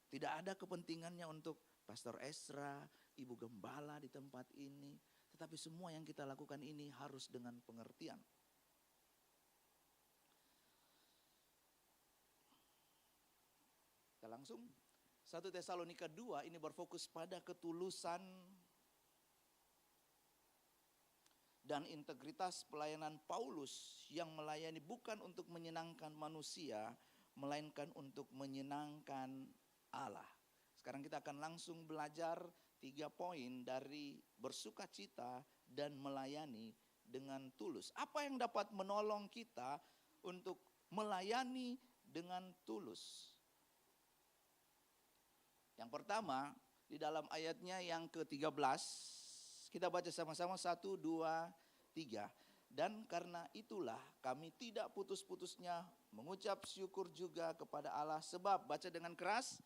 Tidak ada kepentingannya untuk Pastor Esra, Ibu Gembala di tempat ini. Tetapi semua yang kita lakukan ini harus dengan pengertian. Kita langsung 1 Tesalonika 2 ini berfokus pada ketulusan dan integritas pelayanan Paulus yang melayani bukan untuk menyenangkan manusia, melainkan untuk menyenangkan Allah. Sekarang kita akan langsung belajar 3 poin dari bersukacita dan melayani dengan tulus. Apa yang dapat menolong kita untuk melayani dengan tulus? Yang pertama, di dalam ayatnya yang ke-13, kita baca sama-sama 1, 2, 3. Dan karena itulah kami tidak putus-putusnya mengucap syukur juga kepada Allah. Sebab, baca dengan keras.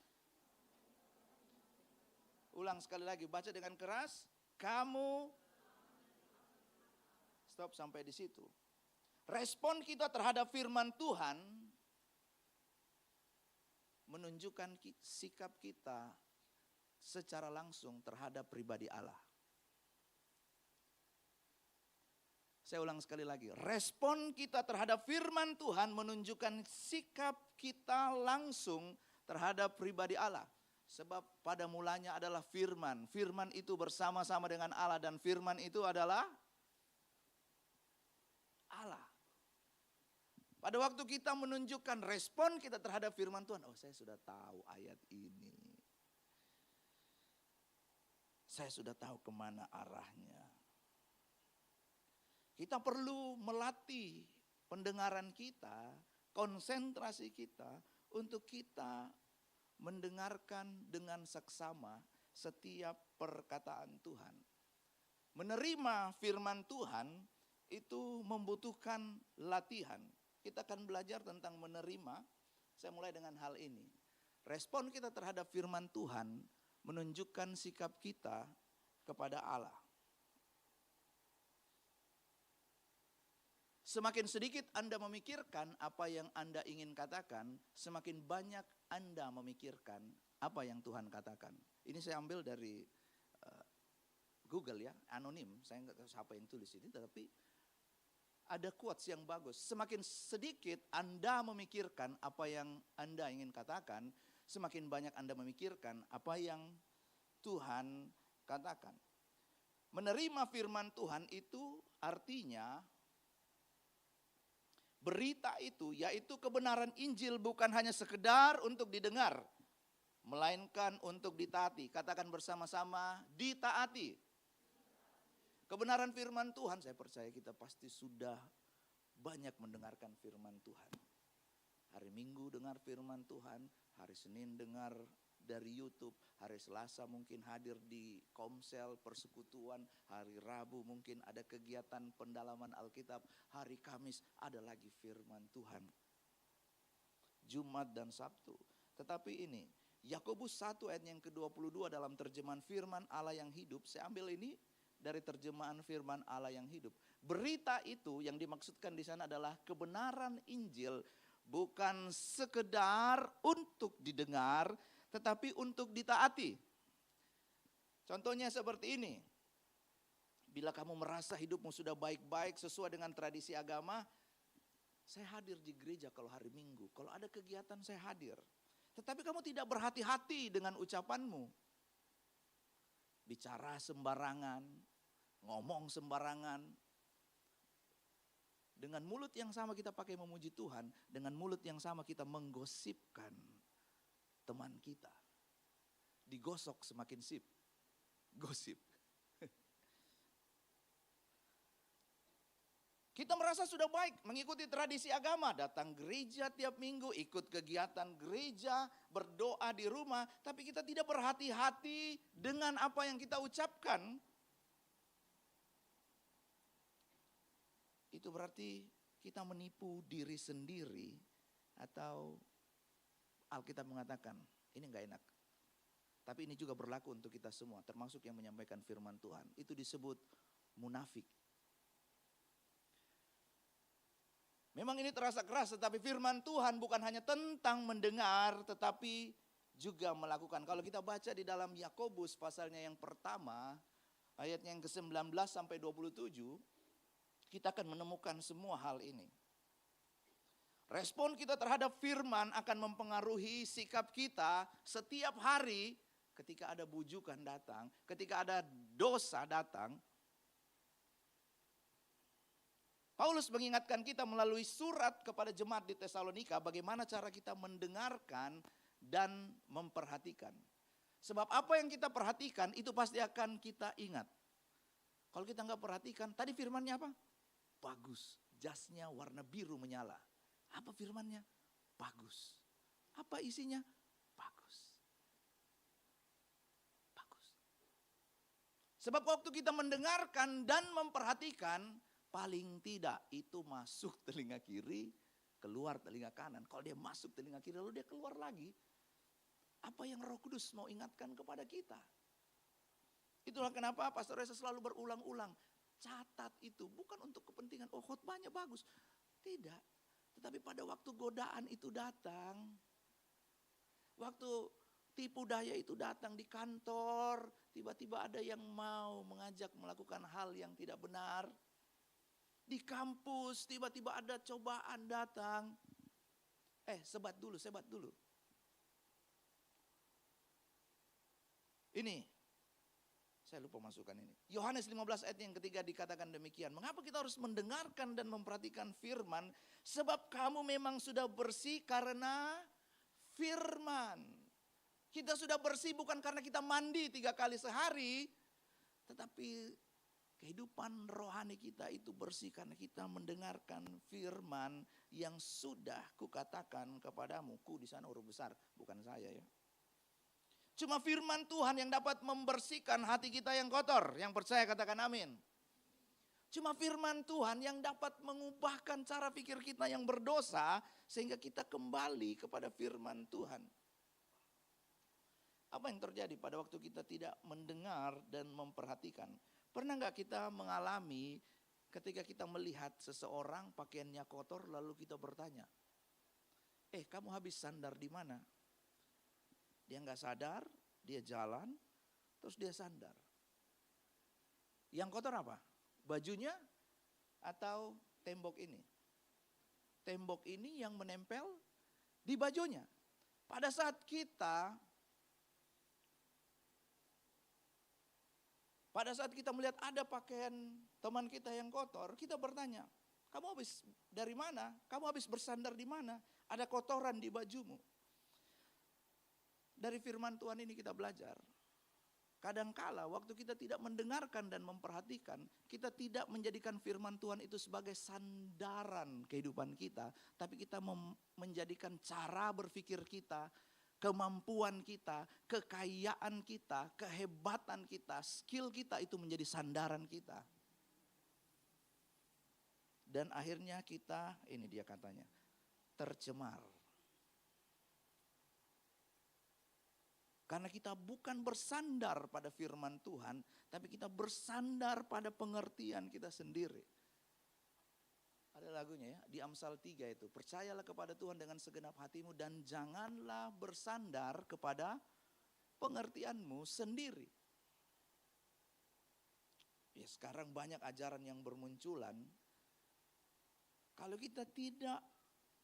Ulang sekali lagi, baca dengan keras. Kamu, stop sampai di situ. Respon kita terhadap firman Tuhan menunjukkan sikap kita secara langsung terhadap pribadi Allah. Saya ulang sekali lagi, respon kita terhadap firman Tuhan menunjukkan sikap kita langsung terhadap pribadi Allah. Sebab pada mulanya adalah firman. Firman itu bersama-sama dengan Allah dan firman itu adalah Allah. Pada waktu kita menunjukkan respon kita terhadap firman Tuhan. Oh, saya sudah tahu ayat ini. Saya sudah tahu kemana arahnya. Kita perlu melatih pendengaran kita, konsentrasi kita untuk kita mendengarkan dengan seksama setiap perkataan Tuhan. Menerima firman Tuhan itu membutuhkan latihan. Kita akan belajar tentang menerima. Saya mulai dengan hal ini. Respon kita terhadap firman Tuhan menunjukkan sikap kita kepada Allah. Semakin sedikit Anda memikirkan apa yang Anda ingin katakan, semakin banyak Anda memikirkan apa yang Tuhan katakan. Ini saya ambil dari Google ya, anonim. Saya nggak tahu siapa yang tulis ini, tetapi ada quotes yang bagus. Semakin sedikit Anda memikirkan apa yang Anda ingin katakan, semakin banyak Anda memikirkan apa yang Tuhan katakan. Menerima firman Tuhan itu artinya berita itu, yaitu kebenaran Injil bukan hanya sekedar untuk didengar, melainkan untuk ditaati. Katakan bersama-sama, ditaati. Kebenaran firman Tuhan, saya percaya kita pasti sudah banyak mendengarkan firman Tuhan. Hari Minggu dengar firman Tuhan, hari Senin dengar dari YouTube, hari Selasa mungkin hadir di Komsel persekutuan, hari Rabu mungkin ada kegiatan pendalaman Alkitab, hari Kamis ada lagi firman Tuhan. Jumat dan Sabtu. Tetapi ini, Yakobus 1 ayat yang ke-22 dalam terjemahan firman Allah yang hidup, saya ambil ini dari terjemahan firman Allah yang hidup. Berita itu yang dimaksudkan di sana adalah kebenaran Injil, bukan sekedar untuk didengar, tetapi untuk ditaati. Contohnya seperti ini. Bila kamu merasa hidupmu sudah baik-baik sesuai dengan tradisi agama, saya hadir di gereja kalau hari Minggu. Kalau ada kegiatan saya hadir. Tetapi kamu tidak berhati-hati dengan ucapanmu. Bicara sembarangan, ngomong sembarangan. Dengan mulut yang sama kita pakai memuji Tuhan, dengan mulut yang sama kita menggosipkan teman kita. Digosok semakin sip. Gosip. Kita merasa sudah baik mengikuti tradisi agama, datang gereja tiap minggu, ikut kegiatan gereja, berdoa di rumah, tapi kita tidak berhati-hati dengan apa yang kita ucapkan. Itu berarti kita menipu diri sendiri, atau Alkitab mengatakan ini enggak enak. Tapi ini juga berlaku untuk kita semua, termasuk yang menyampaikan firman Tuhan. Itu disebut munafik. Memang ini terasa keras, tetapi firman Tuhan bukan hanya tentang mendengar, tetapi juga melakukan. Kalau kita baca di dalam Yakobus pasalnya yang pertama, ayatnya yang ke-19 sampai 27, kita akan menemukan semua hal ini. Respon kita terhadap firman akan mempengaruhi sikap kita setiap hari ketika ada bujukan datang, ketika ada dosa datang. Paulus mengingatkan kita melalui surat kepada jemaat di Tesalonika bagaimana cara kita mendengarkan dan memperhatikan. Sebab apa yang kita perhatikan itu pasti akan kita ingat. Kalau kita nggak perhatikan, tadi firmannya apa? Bagus, jasnya warna biru menyala. Apa firmannya? Bagus. Apa isinya? Bagus. Bagus. Sebab waktu kita mendengarkan dan memperhatikan, paling tidak itu masuk telinga kiri, keluar telinga kanan. Kalau dia masuk telinga kiri lalu dia keluar lagi. Apa yang Roh Kudus mau ingatkan kepada kita. Itulah kenapa Pastor Reza selalu berulang-ulang. Catat itu bukan untuk kepentingan, oh khotbahnya bagus. Tidak. Tetapi pada waktu godaan itu datang. Waktu tipu daya itu datang di kantor. Tiba-tiba ada yang mau mengajak melakukan hal yang tidak benar. Di kampus tiba-tiba ada cobaan datang. Sebat dulu. Ini, saya lupa masukkan ini. Yohanes 15 ayat yang ketiga dikatakan demikian. Mengapa kita harus mendengarkan dan memperhatikan firman? Sebab kamu memang sudah bersih karena firman. Kita sudah bersih bukan karena kita mandi 3 kali sehari. Tetapi kehidupan rohani kita itu bersih karena kita mendengarkan firman yang sudah kukatakan kepadamu. Ku di sana huruf besar, bukan saya ya. Cuma firman Tuhan yang dapat membersihkan hati kita yang kotor. Yang percaya katakan amin. Cuma firman Tuhan yang dapat mengubahkan cara pikir kita yang berdosa. Sehingga kita kembali kepada firman Tuhan. Apa yang terjadi pada waktu kita tidak mendengar dan memperhatikan? Pernah nggak kita mengalami ketika kita melihat seseorang pakaiannya kotor lalu kita bertanya, kamu habis sandar di mana? Dia nggak sadar, dia jalan, terus dia sandar. Yang kotor apa? Bajunya atau tembok ini? Tembok ini yang menempel di bajunya. Pada saat kita melihat ada pakaian teman kita yang kotor, kita bertanya, kamu habis dari mana? Kamu habis bersandar di mana? Ada kotoran di bajumu. Dari firman Tuhan ini kita belajar. Kadangkala waktu kita tidak mendengarkan dan memperhatikan, kita tidak menjadikan firman Tuhan itu sebagai sandaran kehidupan kita. Tapi kita menjadikan cara berpikir kita, kemampuan kita, kekayaan kita, kehebatan kita, skill kita itu menjadi sandaran kita. Dan akhirnya kita, ini dia katanya, tercemar. Karena kita bukan bersandar pada firman Tuhan, tapi kita bersandar pada pengertian kita sendiri. Ada lagunya ya, di Amsal 3 itu. Percayalah kepada Tuhan dengan segenap hatimu dan janganlah bersandar kepada pengertianmu sendiri. Ya sekarang banyak ajaran yang bermunculan. Kalau kita tidak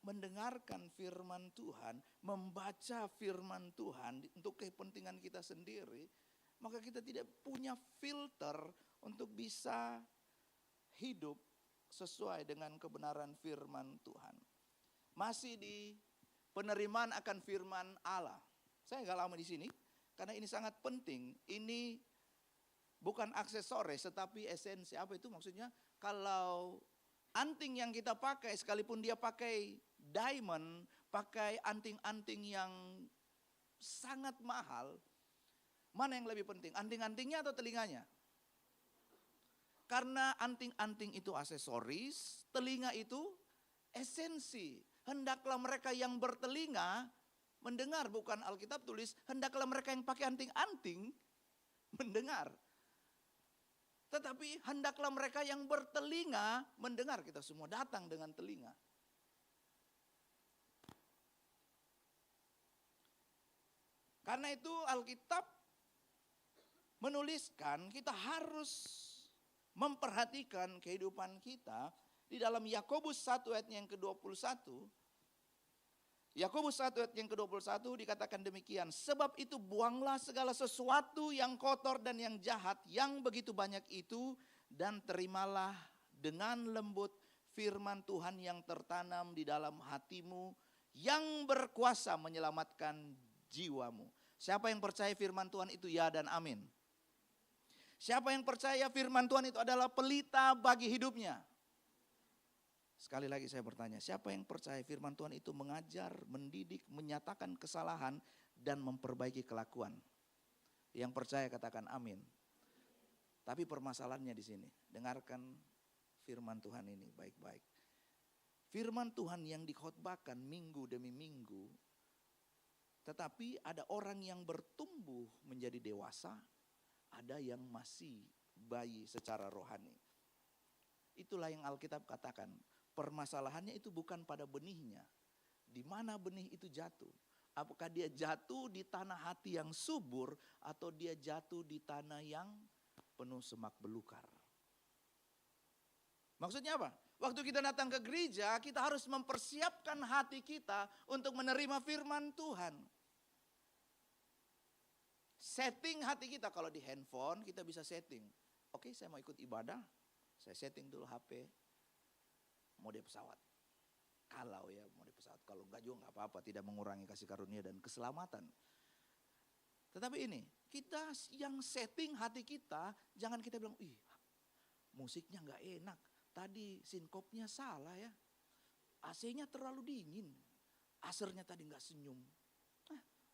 mendengarkan firman Tuhan, membaca firman Tuhan untuk kepentingan kita sendiri, maka kita tidak punya filter untuk bisa hidup sesuai dengan kebenaran firman Tuhan. Masih di penerimaan akan firman Allah. Saya nggak lama di sini, karena ini sangat penting. Ini bukan aksesoris, tetapi esensi. Apa itu maksudnya? Kalau anting yang kita pakai, sekalipun dia pakai diamond, pakai anting-anting yang sangat mahal, mana yang lebih penting? Anting-antingnya atau telinganya? Karena anting-anting itu aksesoris, telinga itu esensi. Hendaklah mereka yang bertelinga mendengar, bukan Alkitab tulis, hendaklah mereka yang pakai anting-anting mendengar. Tetapi hendaklah mereka yang bertelinga mendengar. Kita semua datang dengan telinga. Karena itu Alkitab menuliskan kita harus memperhatikan kehidupan kita. Di dalam Yakobus 1 ayat yang ke-21. Yakobus 1 ayat yang ke-21 dikatakan demikian. Sebab itu buanglah segala sesuatu yang kotor dan yang jahat yang begitu banyak itu. Dan terimalah dengan lembut firman Tuhan yang tertanam di dalam hatimu. Yang berkuasa menyelamatkan jiwamu. Siapa yang percaya firman Tuhan itu ya dan amin. Siapa yang percaya firman Tuhan itu adalah pelita bagi hidupnya. Sekali lagi saya bertanya, siapa yang percaya firman Tuhan itu mengajar, mendidik, menyatakan kesalahan, dan memperbaiki kelakuan? Yang percaya katakan amin. Tapi permasalahannya di sini, dengarkan firman Tuhan ini baik-baik. Firman Tuhan yang dikhotbahkan minggu demi minggu, tetapi ada orang yang bertumbuh menjadi dewasa, ada yang masih bayi secara rohani. Itulah yang Alkitab katakan. Permasalahannya itu bukan pada benihnya. Di mana benih itu jatuh? Apakah dia jatuh di tanah hati yang subur atau dia jatuh di tanah yang penuh semak belukar? Maksudnya apa? Waktu kita datang ke gereja, kita harus mempersiapkan hati kita untuk menerima firman Tuhan. setting hati kita. Kalau di handphone kita bisa setting. Oke, saya mau ikut ibadah, saya setting dulu HP mode pesawat. Kalau ya mode pesawat, kalau enggak juga enggak apa-apa, tidak mengurangi kasih karunia dan keselamatan. Tetapi ini, kita yang setting hati kita, jangan kita bilang, ih musiknya enggak enak, tadi sinkopnya salah ya, AC-nya terlalu dingin, asernya tadi enggak senyum.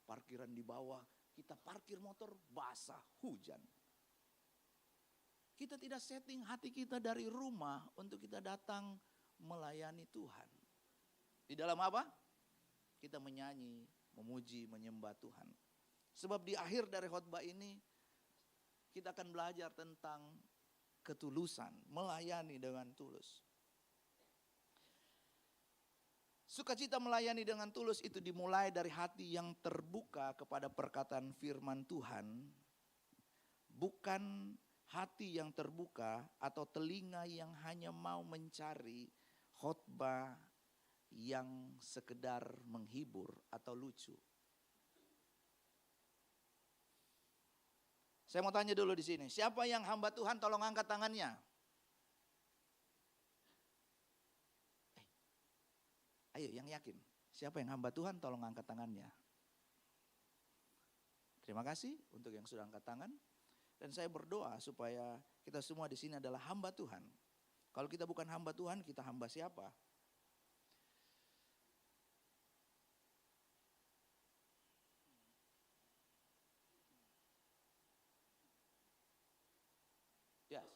Parkiran di bawah, kita parkir motor basah, hujan. Kita tidak setting hati kita dari rumah untuk kita datang melayani Tuhan. Di dalam apa? Kita menyanyi, memuji, menyembah Tuhan. Sebab di akhir dari khotbah ini, kita akan belajar tentang ketulusan, melayani dengan tulus. Sukacita melayani dengan tulus itu dimulai dari hati yang terbuka kepada perkataan firman Tuhan. Bukan hati yang terbuka atau telinga yang hanya mau mencari khotbah yang sekedar menghibur atau lucu. Saya mau tanya dulu di sini, siapa yang hamba Tuhan tolong angkat tangannya? Ayo yang yakin, siapa yang hamba Tuhan tolong angkat tangannya. Terima kasih untuk yang sudah angkat tangan. Dan saya berdoa supaya kita semua di sini adalah hamba Tuhan. Kalau kita bukan hamba Tuhan, kita hamba siapa? Yes.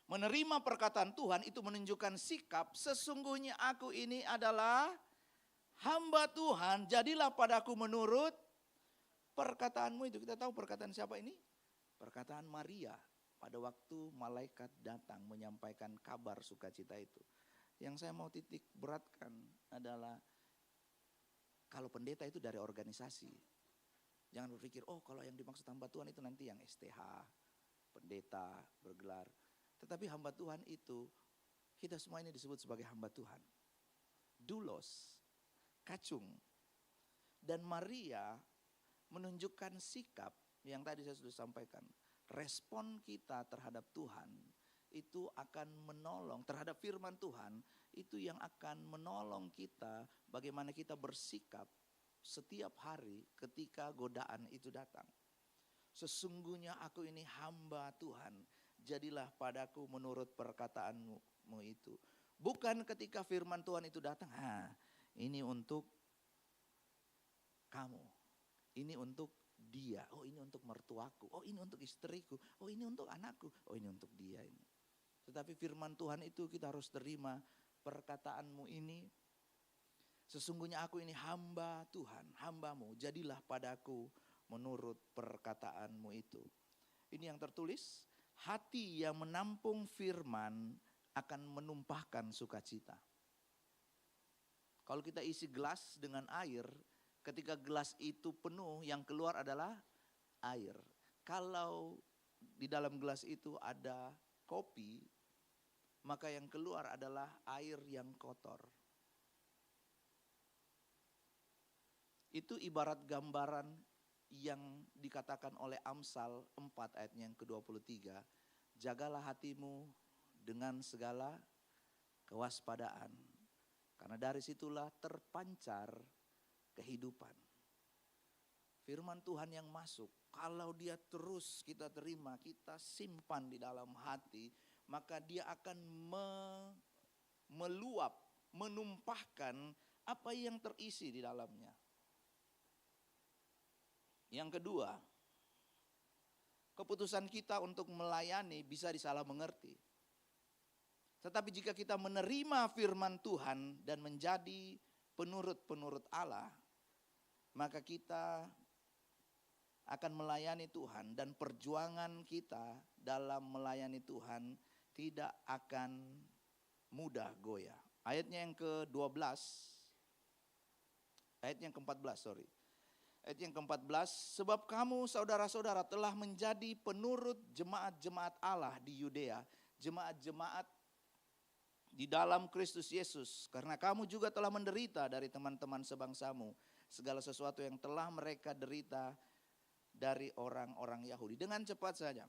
Menerima perkataan Tuhan itu menunjukkan sikap, sesungguhnya aku ini adalah hamba Tuhan, jadilah padaku menurut perkataanmu itu. Kita tahu perkataan siapa ini? Perkataan Maria pada waktu malaikat datang menyampaikan kabar sukacita itu. Yang saya mau titik beratkan adalah kalau pendeta itu dari organisasi. Jangan berpikir, oh kalau yang dimaksud hamba Tuhan itu nanti yang STH, pendeta, bergelar. Tetapi hamba Tuhan itu, kita semua ini disebut sebagai hamba Tuhan. Doulos, kacung. Dan Maria menunjukkan sikap yang tadi saya sudah sampaikan. Respon kita terhadap Tuhan itu akan menolong, terhadap firman Tuhan itu yang akan menolong kita bagaimana kita bersikap setiap hari ketika godaan itu datang. Sesungguhnya aku ini hamba Tuhan, jadilah padaku menurut perkataanmu itu. Bukan ketika firman Tuhan itu datang, ini untuk kamu, ini untuk dia, oh ini untuk mertuaku, oh ini untuk istriku, oh ini untuk anakku, oh ini untuk dia ini. Tetapi firman Tuhan itu kita harus terima, perkataanmu ini, sesungguhnya aku ini hamba Tuhan, hambamu, jadilah padaku menurut perkataanmu itu. Ini yang tertulis, hati yang menampung firman akan menumpahkan sukacita. Kalau kita isi gelas dengan air, ketika gelas itu penuh, yang keluar adalah air. Kalau di dalam gelas itu ada kopi, maka yang keluar adalah air yang kotor. Itu ibarat gambaran yang dikatakan oleh Amsal 4 ayat yang ke-23. Jagalah hatimu dengan segala kewaspadaan. Karena dari situlah terpancar kehidupan. Firman Tuhan yang masuk, kalau dia terus kita terima, kita simpan di dalam hati, maka dia akan meluap, menumpahkan apa yang terisi di dalamnya. Yang kedua, keputusan kita untuk melayani bisa disalah mengerti. Tetapi jika kita menerima firman Tuhan dan menjadi penurut-penurut Allah, maka kita akan melayani Tuhan dan perjuangan kita dalam melayani Tuhan tidak akan mudah goyah. Ayatnya yang ke-12, ayat yang ke-14 sorry. Ayat yang ke-14, sebab kamu saudara-saudara telah menjadi penurut jemaat-jemaat Allah di Yudea, jemaat-jemaat di dalam Kristus Yesus, karena kamu juga telah menderita dari teman-teman sebangsamu, segala sesuatu yang telah mereka derita dari orang-orang Yahudi. Dengan cepat saja.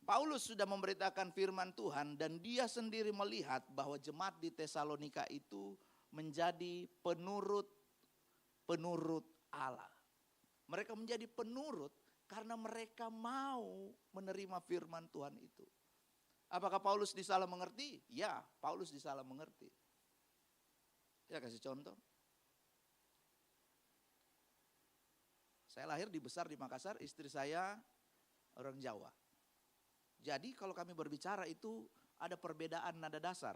Paulus sudah memberitakan firman Tuhan dan dia sendiri melihat bahwa jemaat di Tesalonika itu menjadi penurut Allah. Mereka menjadi penurut karena mereka mau menerima firman Tuhan itu. Apakah Paulus disalah mengerti? Ya, Paulus disalah mengerti. Saya kasih contoh. Saya lahir dibesar di Makassar, istri saya orang Jawa. Jadi kalau kami berbicara itu ada perbedaan nada dasar.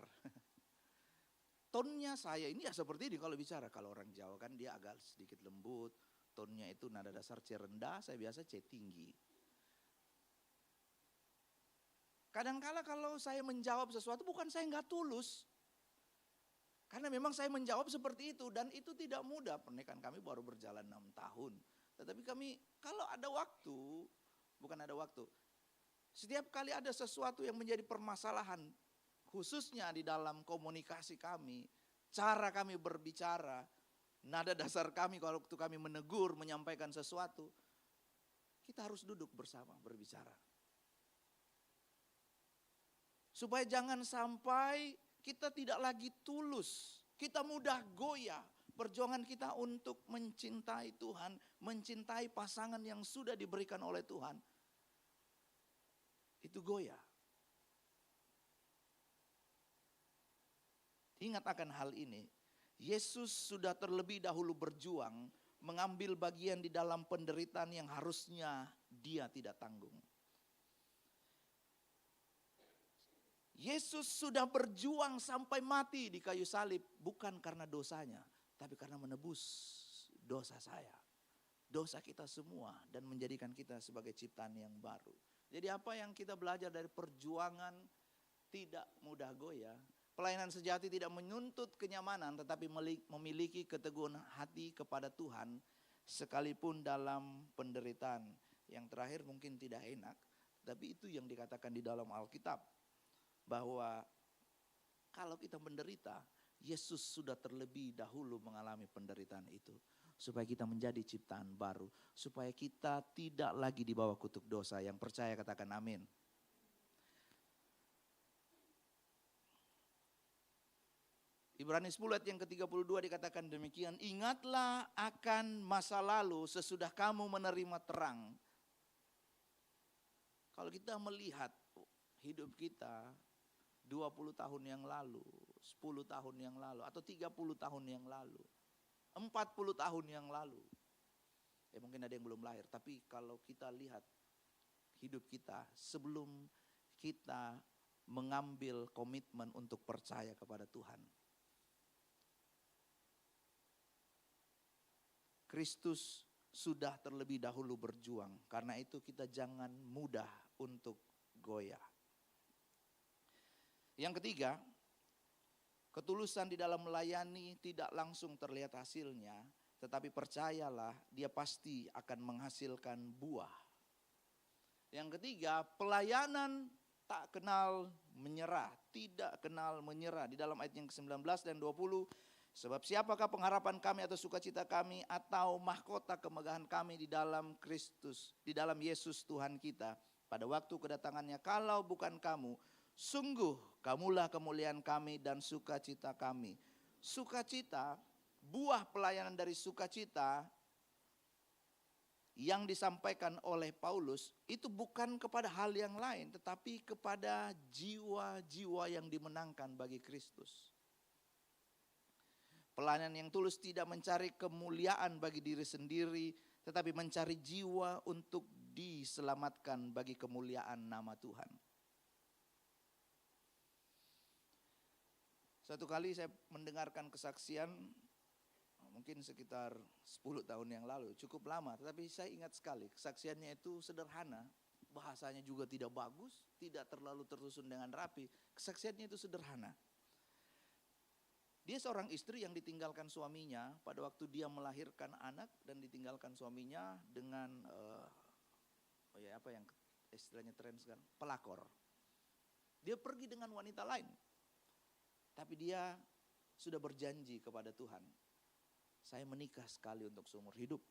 Tonnya saya ini ya seperti ini kalau bicara. Kalau orang Jawa kan dia agak sedikit lembut. Tonnya itu nada dasar C rendah, saya biasa C tinggi. Kadangkala kalau saya menjawab sesuatu bukan saya nggak tulus. Karena memang saya menjawab seperti itu dan itu tidak mudah. Pernikahan kami baru berjalan 6 tahun. Tetapi kami kalau ada waktu, bukan ada waktu. Setiap kali ada sesuatu yang menjadi permasalahan, khususnya di dalam komunikasi kami, cara kami berbicara, nada dasar kami kalau waktu kami menegur, menyampaikan sesuatu, kita harus duduk bersama berbicara. Supaya jangan sampai kita tidak lagi tulus, kita mudah goyah. Perjuangan kita untuk mencintai Tuhan, mencintai pasangan yang sudah diberikan oleh Tuhan, itu goyah. Ingat akan hal ini, Yesus sudah terlebih dahulu berjuang mengambil bagian di dalam penderitaan yang harusnya dia tidak tanggung. Yesus sudah berjuang sampai mati di kayu salib bukan karena dosanya, tapi karena menebus dosa saya, dosa kita semua dan menjadikan kita sebagai ciptaan yang baru. Jadi apa yang kita belajar dari perjuangan tidak mudah goyah. Pelayanan sejati tidak menuntut kenyamanan tetapi memiliki keteguhan hati kepada Tuhan sekalipun dalam penderitaan. Yang terakhir mungkin tidak enak, tapi itu yang dikatakan di dalam Alkitab. Bahwa kalau kita menderita, Yesus sudah terlebih dahulu mengalami penderitaan itu. Supaya kita menjadi ciptaan baru. Supaya kita tidak lagi di bawah kutuk dosa. Yang percaya katakan amin. Ibrani 10 ayat yang ke-32 dikatakan demikian. Ingatlah akan masa lalu sesudah kamu menerima terang. Kalau kita melihat hidup kita 20 tahun yang lalu, 10 tahun yang lalu, atau 30 tahun yang lalu, 40 tahun yang lalu. Mungkin ada yang belum lahir, tapi kalau kita lihat hidup kita sebelum kita mengambil komitmen untuk percaya kepada Tuhan. Kristus sudah terlebih dahulu berjuang, karena itu kita jangan mudah untuk goyah. Yang ketiga, ketulusan di dalam melayani tidak langsung terlihat hasilnya, tetapi percayalah dia pasti akan menghasilkan buah. Yang ketiga, pelayanan tak kenal menyerah, tidak kenal menyerah. Di dalam ayat yang ke-19 dan 20, sebab siapakah pengharapan kami atau sukacita kami atau mahkota kemegahan kami di dalam Kristus, di dalam Yesus Tuhan kita. Pada waktu kedatangannya, kalau bukan kamu, sungguh kamulah kemuliaan kami dan sukacita kami. Sukacita, buah pelayanan dari sukacita yang disampaikan oleh Paulus itu bukan kepada hal yang lain, tetapi kepada jiwa-jiwa yang dimenangkan bagi Kristus. Pelayanan yang tulus tidak mencari kemuliaan bagi diri sendiri, tetapi mencari jiwa untuk diselamatkan bagi kemuliaan nama Tuhan. Satu kali saya mendengarkan kesaksian, mungkin sekitar 10 tahun yang lalu, cukup lama, tetapi saya ingat sekali, kesaksiannya itu sederhana, bahasanya juga tidak bagus, tidak terlalu tersusun dengan rapi, kesaksiannya itu sederhana. Dia seorang istri yang ditinggalkan suaminya pada waktu dia melahirkan anak dan ditinggalkan suaminya dengan, apa yang istilahnya tren sekarang, pelakor. Dia pergi dengan wanita lain. Tapi dia sudah berjanji kepada Tuhan, saya menikah sekali untuk seumur hidup.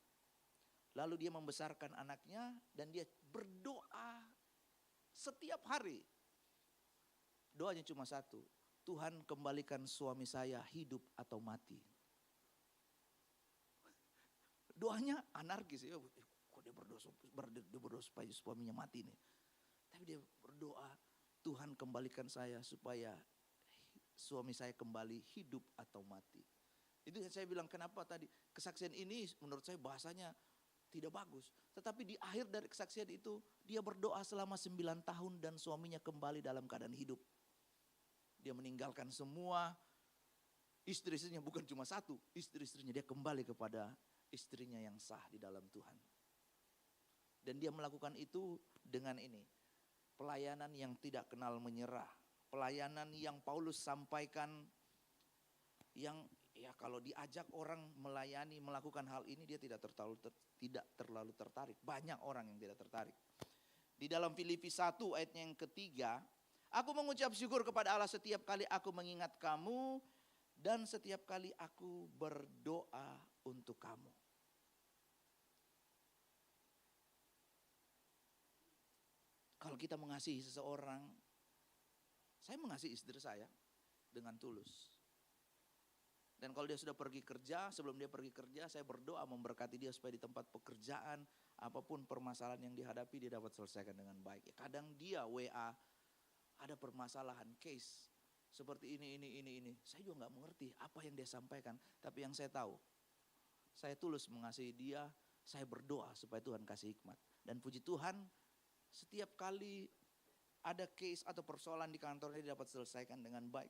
Lalu dia membesarkan anaknya dan dia berdoa setiap hari. Doanya cuma satu, Tuhan kembalikan suami saya hidup atau mati. Doanya anarkis ya, kok dia berdoa supaya suaminya mati nih. Tapi dia berdoa, Tuhan kembalikan saya supaya suami saya kembali hidup atau mati. Itu yang saya bilang kenapa tadi kesaksian ini menurut saya bahasanya tidak bagus. Tetapi di akhir dari kesaksian itu dia berdoa selama 9 tahun dan suaminya kembali dalam keadaan hidup. Dia meninggalkan semua istri-istrinya, bukan cuma satu, istri-istrinya, dia kembali kepada istrinya yang sah di dalam Tuhan. Dan dia melakukan itu dengan ini, pelayanan yang tidak kenal menyerah. Pelayanan yang Paulus sampaikan yang ya kalau diajak orang melayani, melakukan hal ini dia tidak terlalu tertarik. Banyak orang yang tidak tertarik. Di dalam Filipi 1 ayatnya yang ketiga, aku mengucap syukur kepada Allah setiap kali aku mengingat kamu dan setiap kali aku berdoa untuk kamu. Kalau kita mengasihi seseorang, saya mengasihi istri saya dengan tulus. Dan kalau dia sudah pergi kerja, sebelum dia pergi kerja, saya berdoa memberkati dia supaya di tempat pekerjaan, apapun permasalahan yang dihadapi, dia dapat selesaikan dengan baik. Ya, kadang dia WA, ada permasalahan, case, seperti ini. Saya juga nggak mengerti apa yang dia sampaikan. Tapi yang saya tahu, saya tulus mengasihi dia, saya berdoa supaya Tuhan kasih hikmat. Dan puji Tuhan, setiap kali ada case atau persoalan di kantornya, dia dapat selesaikan dengan baik.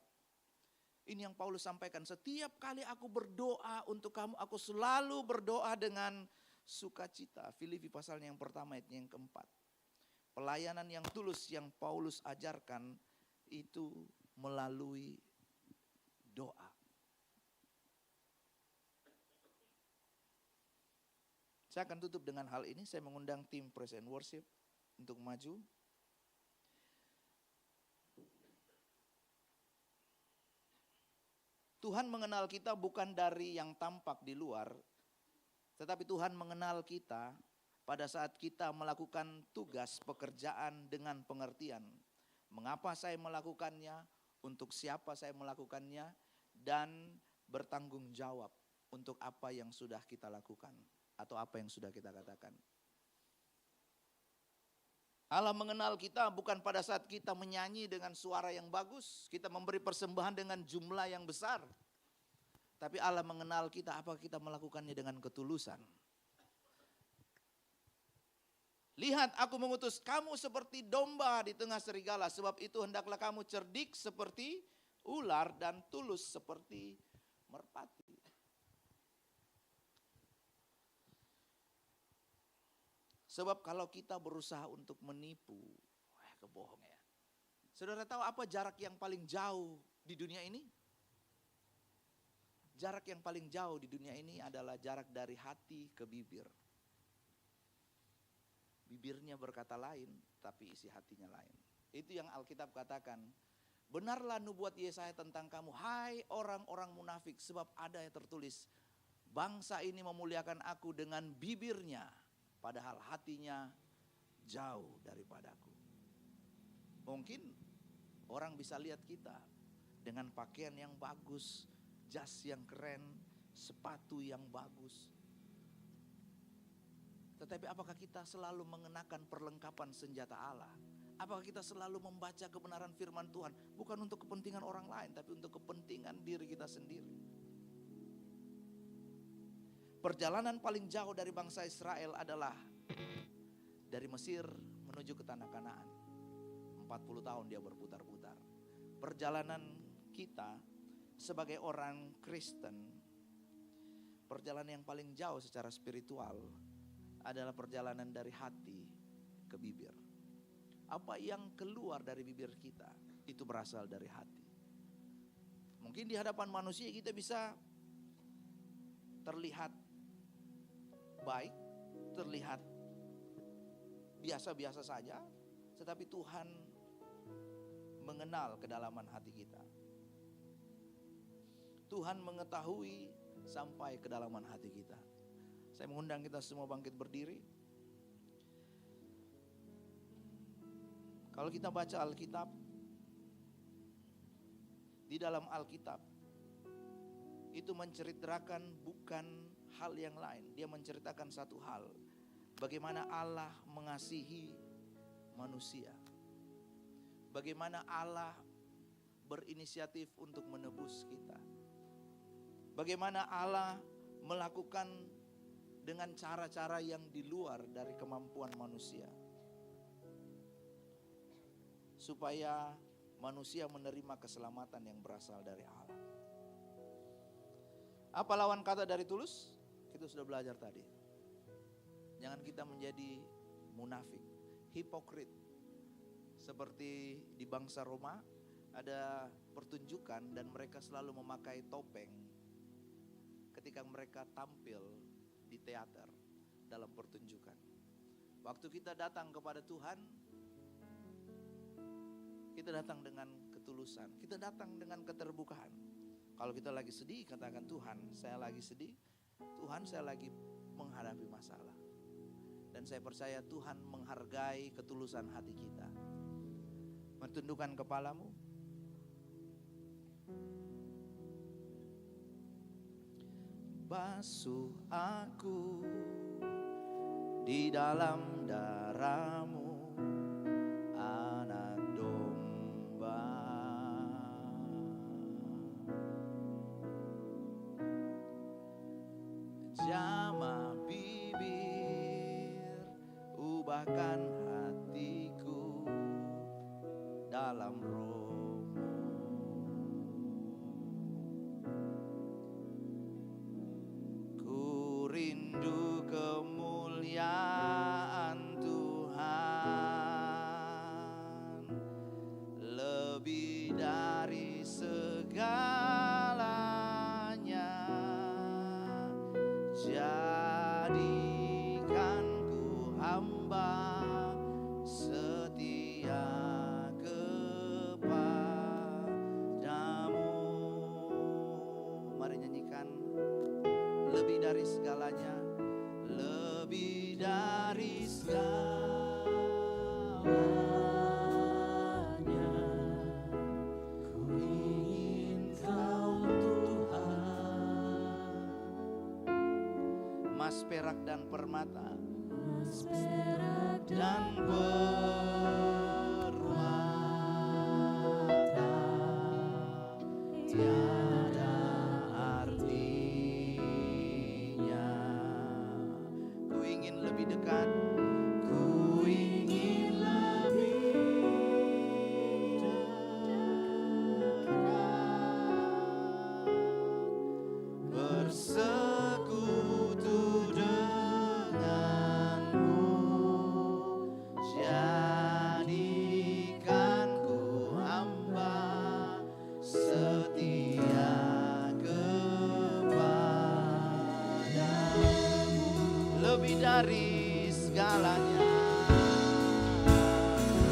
Ini yang Paulus sampaikan, setiap kali aku berdoa untuk kamu, aku selalu berdoa dengan sukacita. Filipi pasalnya yang pertama ayatnya yang keempat. Pelayanan yang tulus yang Paulus ajarkan itu melalui doa. Saya akan tutup dengan hal ini, saya mengundang tim Praise and Worship untuk maju. Tuhan mengenal kita bukan dari yang tampak di luar, tetapi Tuhan mengenal kita pada saat kita melakukan tugas pekerjaan dengan pengertian. Mengapa saya melakukannya, untuk siapa saya melakukannya, dan bertanggung jawab untuk apa yang sudah kita lakukan atau apa yang sudah kita katakan. Allah mengenal kita bukan pada saat kita menyanyi dengan suara yang bagus, kita memberi persembahan dengan jumlah yang besar. Tapi Allah mengenal kita apakah kita melakukannya dengan ketulusan. Lihat, aku mengutus kamu seperti domba di tengah serigala, sebab itu hendaklah kamu cerdik seperti ular dan tulus seperti merpati. Sebab kalau kita berusaha untuk menipu, kebohong ya. Saudara tahu apa jarak yang paling jauh di dunia ini? Jarak yang paling jauh di dunia ini adalah jarak dari hati ke bibir. Bibirnya berkata lain, tapi isi hatinya lain. Itu yang Alkitab katakan. Benarlah nubuat Yesaya tentang kamu, hai orang-orang munafik, sebab ada yang tertulis, bangsa ini memuliakan aku dengan bibirnya, padahal hatinya jauh daripadaku. Mungkin orang bisa lihat kita dengan pakaian yang bagus, jas yang keren, sepatu yang bagus. Tetapi apakah kita selalu mengenakan perlengkapan senjata Allah? Apakah kita selalu membaca kebenaran firman Tuhan? Bukan untuk kepentingan orang lain, tapi untuk kepentingan diri kita sendiri. Perjalanan paling jauh dari bangsa Israel adalah dari Mesir menuju ke tanah Kanaan. 40 tahun dia berputar-putar. Perjalanan kita sebagai orang Kristen, perjalanan yang paling jauh secara spiritual adalah perjalanan dari hati ke bibir. Apa yang keluar dari bibir kita itu berasal dari hati. Mungkin di hadapan manusia kita bisa terlihat baik, terlihat biasa-biasa saja, tetapi Tuhan mengenal kedalaman hati kita. Tuhan mengetahui sampai kedalaman hati kita. Saya mengundang kita semua bangkit berdiri. Kalau kita baca Alkitab, di dalam Alkitab itu menceritakan bukan hal yang lain. Dia menceritakan satu hal, bagaimana Allah mengasihi manusia, bagaimana Allah berinisiatif untuk menebus kita, bagaimana Allah melakukan dengan cara-cara yang di luar dari kemampuan manusia, supaya manusia menerima keselamatan yang berasal dari Allah. Apa lawan kata dari tulus? Kita sudah belajar tadi. Jangan kita menjadi munafik, hipokrit. Seperti di bangsa Roma ada pertunjukan dan mereka selalu memakai topeng ketika mereka tampil di teater dalam pertunjukan. Waktu kita datang kepada Tuhan, kita datang dengan ketulusan, kita datang dengan keterbukaan. Kalau kita lagi sedih, katakan, Tuhan, saya lagi sedih. Tuhan, saya lagi menghadapi masalah. Dan saya percaya Tuhan menghargai ketulusan hati kita. Tundukkan kepalamu. Basuh aku di dalam darah-Mu, anak domba. Jamah bibir, ubahkan hatiku dalam Roh-Mu. Ku rindu kemuliaan Tuhan lebih dari segalanya. Jadikan ku hamba setia kepadamu. Mari nyanyikan. Lebih dari segalanya, lebih dari segalanya, ku ingin Kau Tuhan. Mas, perak dan permata, mas, perak dan permata, tiada artinya. Ku ingin lebih dekat, ku ingin lebih dekat, bersekutu denganmu. Jadikan ku hamba setia kepadamu. Lebih dari segalanya,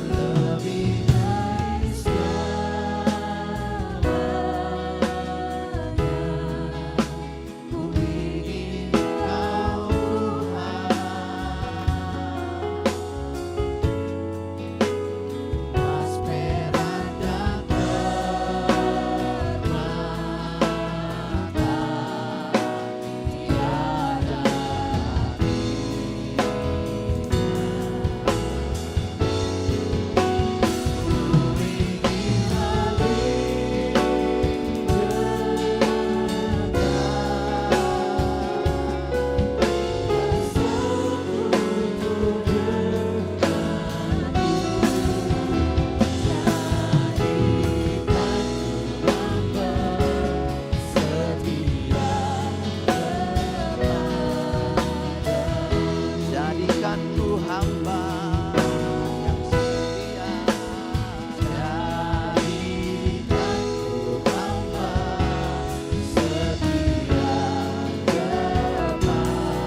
lebih dari segalanya, ku ingin Kau Tuhan. Mas, perak dan permata, tiada jadikan ku hamba yang setia. Jadikan ku hamba setia kepadamu.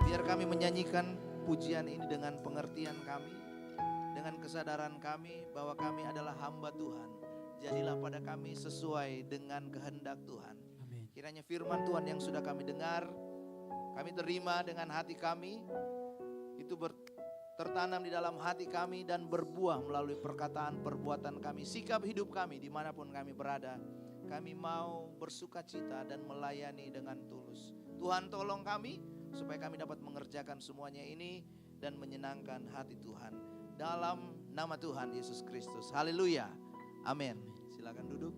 Biar kami menyanyikan pujian ini dengan pengertian kami, dengan kesadaran kami bahwa kami adalah hamba Tuhan. jadilah pada kami sesuai dengan kehendak Tuhan. Amin. Kiranya firman Tuhan yang sudah kami dengar, kami terima dengan hati kami, itu tertanam di dalam hati kami dan berbuah melalui perkataan perbuatan kami, sikap hidup kami dimanapun kami berada. Kami mau bersuka cita dan melayani dengan tulus. Tuhan tolong kami supaya kami dapat mengerjakan semuanya ini dan menyenangkan hati Tuhan. Dalam nama Tuhan Yesus Kristus. Haleluya. Amin. Silakan duduk.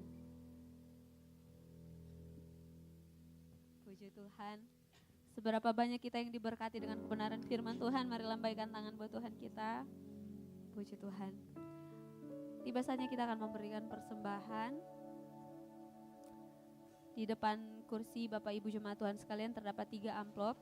Puji Tuhan. Seberapa banyak kita yang diberkati dengan kebenaran firman Tuhan. Mari lambaikan tangan buat Tuhan kita. Puji Tuhan. Tiba saatnya kita akan memberikan persembahan. Di depan kursi Bapak Ibu Jemaat Tuhan sekalian terdapat 3 amplop.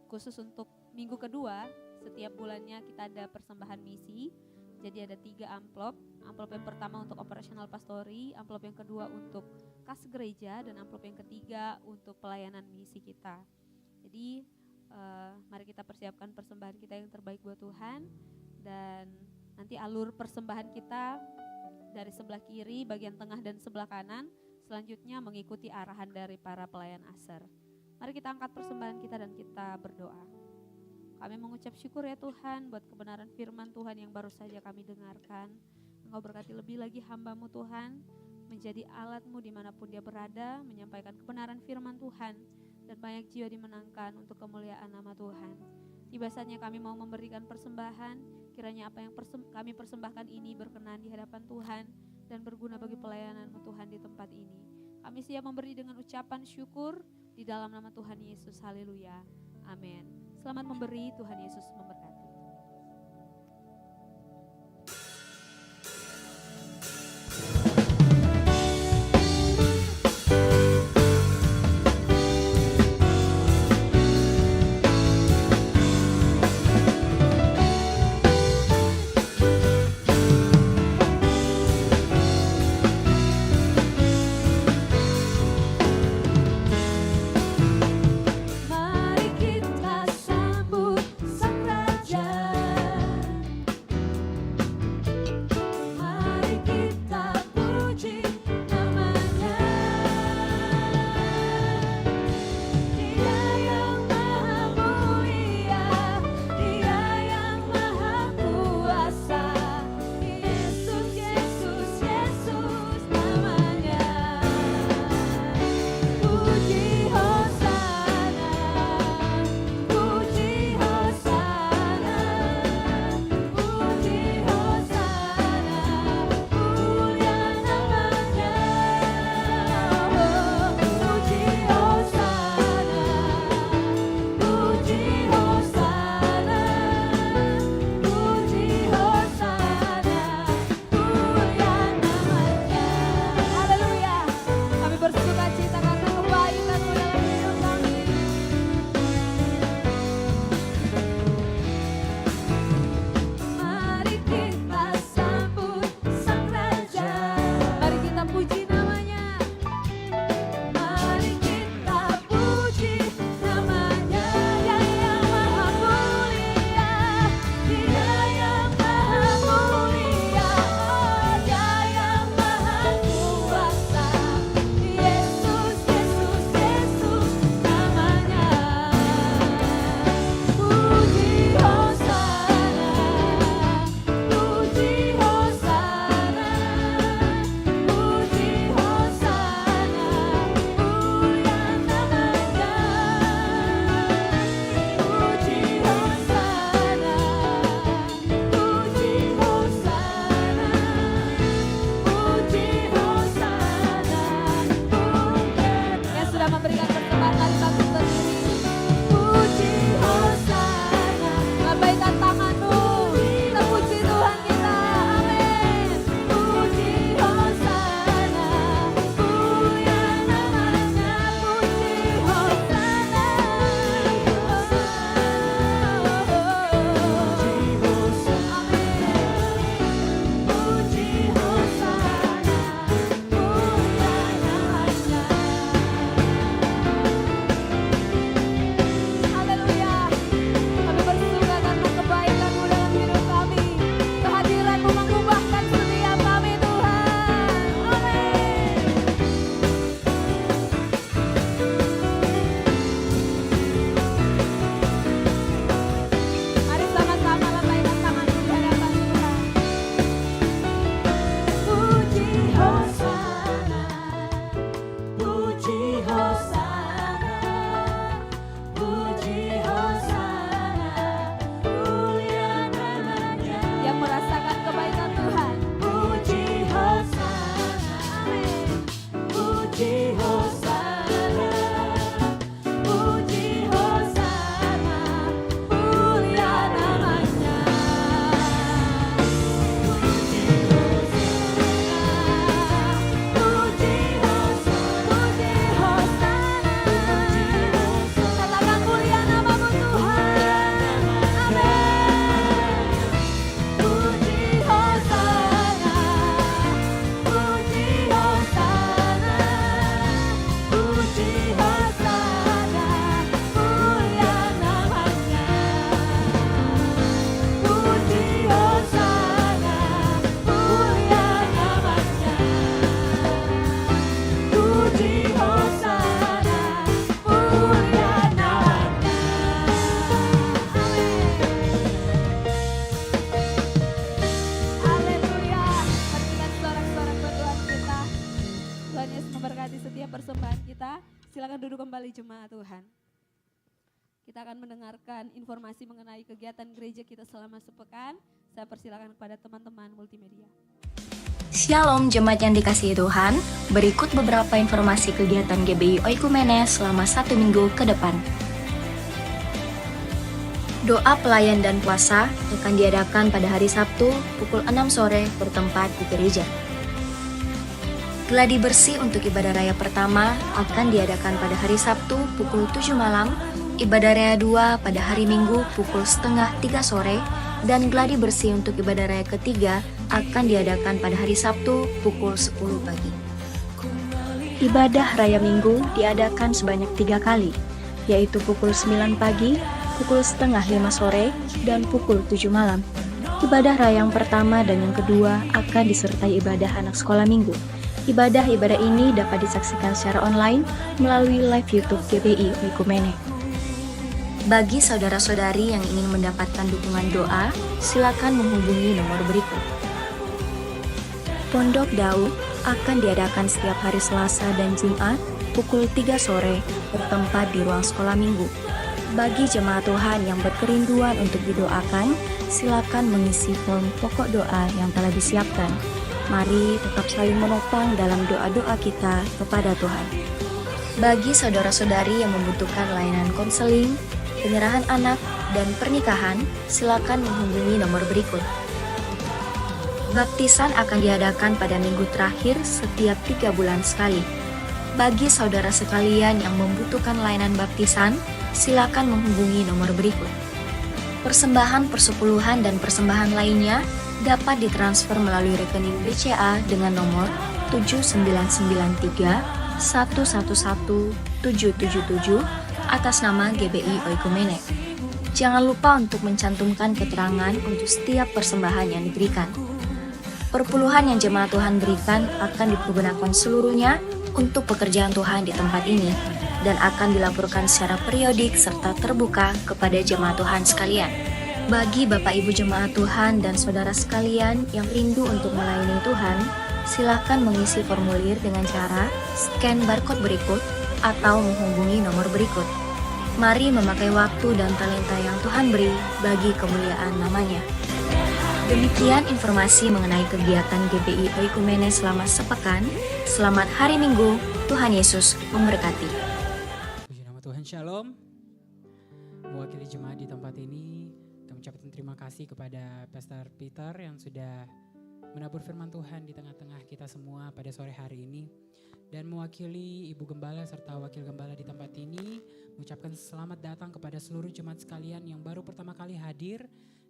Khusus untuk minggu kedua, setiap bulannya kita ada persembahan misi. Jadi ada 3 amplop. Amplop yang pertama untuk operasional pastori, amplop yang kedua untuk kas gereja, dan amplop yang ketiga untuk pelayanan misi kita. Jadi mari kita persiapkan persembahan kita yang terbaik buat Tuhan. Dan nanti alur persembahan kita dari sebelah kiri, bagian tengah dan sebelah kanan. Selanjutnya mengikuti arahan dari para pelayan ASER. Mari kita angkat persembahan kita dan kita berdoa. Kami mengucap syukur ya Tuhan buat kebenaran firman Tuhan yang baru saja kami dengarkan. Engkau berkati lebih lagi hamba-Mu Tuhan, menjadi alat-Mu dimanapun dia berada, menyampaikan kebenaran firman Tuhan, dan banyak jiwa dimenangkan untuk kemuliaan nama Tuhan. Tiba saatnya kami mau memberikan persembahan, kiranya apa yang kami persembahkan ini berkenan di hadapan Tuhan, dan berguna bagi pelayanan-Mu Tuhan di tempat ini. Kami siap memberi dengan ucapan syukur di dalam nama Tuhan Yesus. Haleluya. Amin. Selamat memberi, Tuhan Yesus memberkati. Mari kita sambut Sang Raja. Silakan duduk kembali jemaat Tuhan. Kita akan mendengarkan informasi mengenai kegiatan gereja kita selama sepekan. Saya persilakan kepada teman-teman multimedia. Shalom jemaat yang dikasihi Tuhan, berikut beberapa informasi kegiatan GBI Oikumene selama 1 minggu ke depan. Doa pelayan dan puasa akan diadakan pada hari Sabtu pukul 6 sore bertempat di gereja. Gladi bersih untuk ibadah raya pertama akan diadakan pada hari Sabtu pukul 7 malam, ibadah raya 2 pada hari Minggu pukul setengah 3 sore, dan gladi bersih untuk ibadah raya ketiga akan diadakan pada hari Sabtu pukul 10 pagi. Ibadah raya Minggu diadakan sebanyak 3 kali, yaitu pukul 9 pagi, pukul setengah 5 sore, dan pukul 7 malam. Ibadah raya yang pertama dan yang kedua akan disertai ibadah anak sekolah minggu. Ibadah-ibadah ini dapat disaksikan secara online melalui live YouTube GBI Oikumene. Bagi saudara-saudari yang ingin mendapatkan dukungan doa, silakan menghubungi nomor berikut. Pondok Daud akan diadakan setiap hari Selasa dan Jumat pukul 3 sore bertempat di ruang sekolah minggu. Bagi jemaat Tuhan yang berkerinduan untuk didoakan, silakan mengisi form pokok doa yang telah disiapkan. Mari tetap saling menopang dalam doa-doa kita kepada Tuhan. Bagi saudara-saudari yang membutuhkan layanan konseling, penyerahan anak, dan pernikahan, silakan menghubungi nomor berikut. Baptisan akan diadakan pada minggu terakhir setiap 3 bulan sekali. Bagi saudara sekalian yang membutuhkan layanan baptisan, silakan menghubungi nomor berikut. Persembahan persepuluhan dan persembahan lainnya dapat ditransfer melalui rekening BCA dengan nomor 7993 111 777 atas nama GBI Oikumene. Jangan lupa untuk mencantumkan keterangan untuk setiap persembahan yang diberikan. Perpuluhan yang jemaat Tuhan berikan akan dipergunakan seluruhnya untuk pekerjaan Tuhan di tempat ini dan akan dilaporkan secara periodik serta terbuka kepada jemaat Tuhan sekalian. Bagi Bapak Ibu jemaat Tuhan dan saudara sekalian yang rindu untuk melayani Tuhan, silakan mengisi formulir dengan cara scan barcode berikut atau menghubungi nomor berikut. Mari memakai waktu dan talenta yang Tuhan beri bagi kemuliaan namanya. Demikian informasi mengenai kegiatan GBI Oikumene selama sepekan. Selamat hari Minggu, Tuhan Yesus memberkati. Puji nama Tuhan, Shalom. Mewakili jemaat di tempat ini, kami ucapkan terima kasih kepada Pastor Peter yang sudah menabur firman Tuhan di tengah-tengah kita semua pada sore hari ini. Dan mewakili Ibu Gembala serta Wakil Gembala di tempat ini, mengucapkan selamat datang kepada seluruh jemaat sekalian yang baru pertama kali hadir.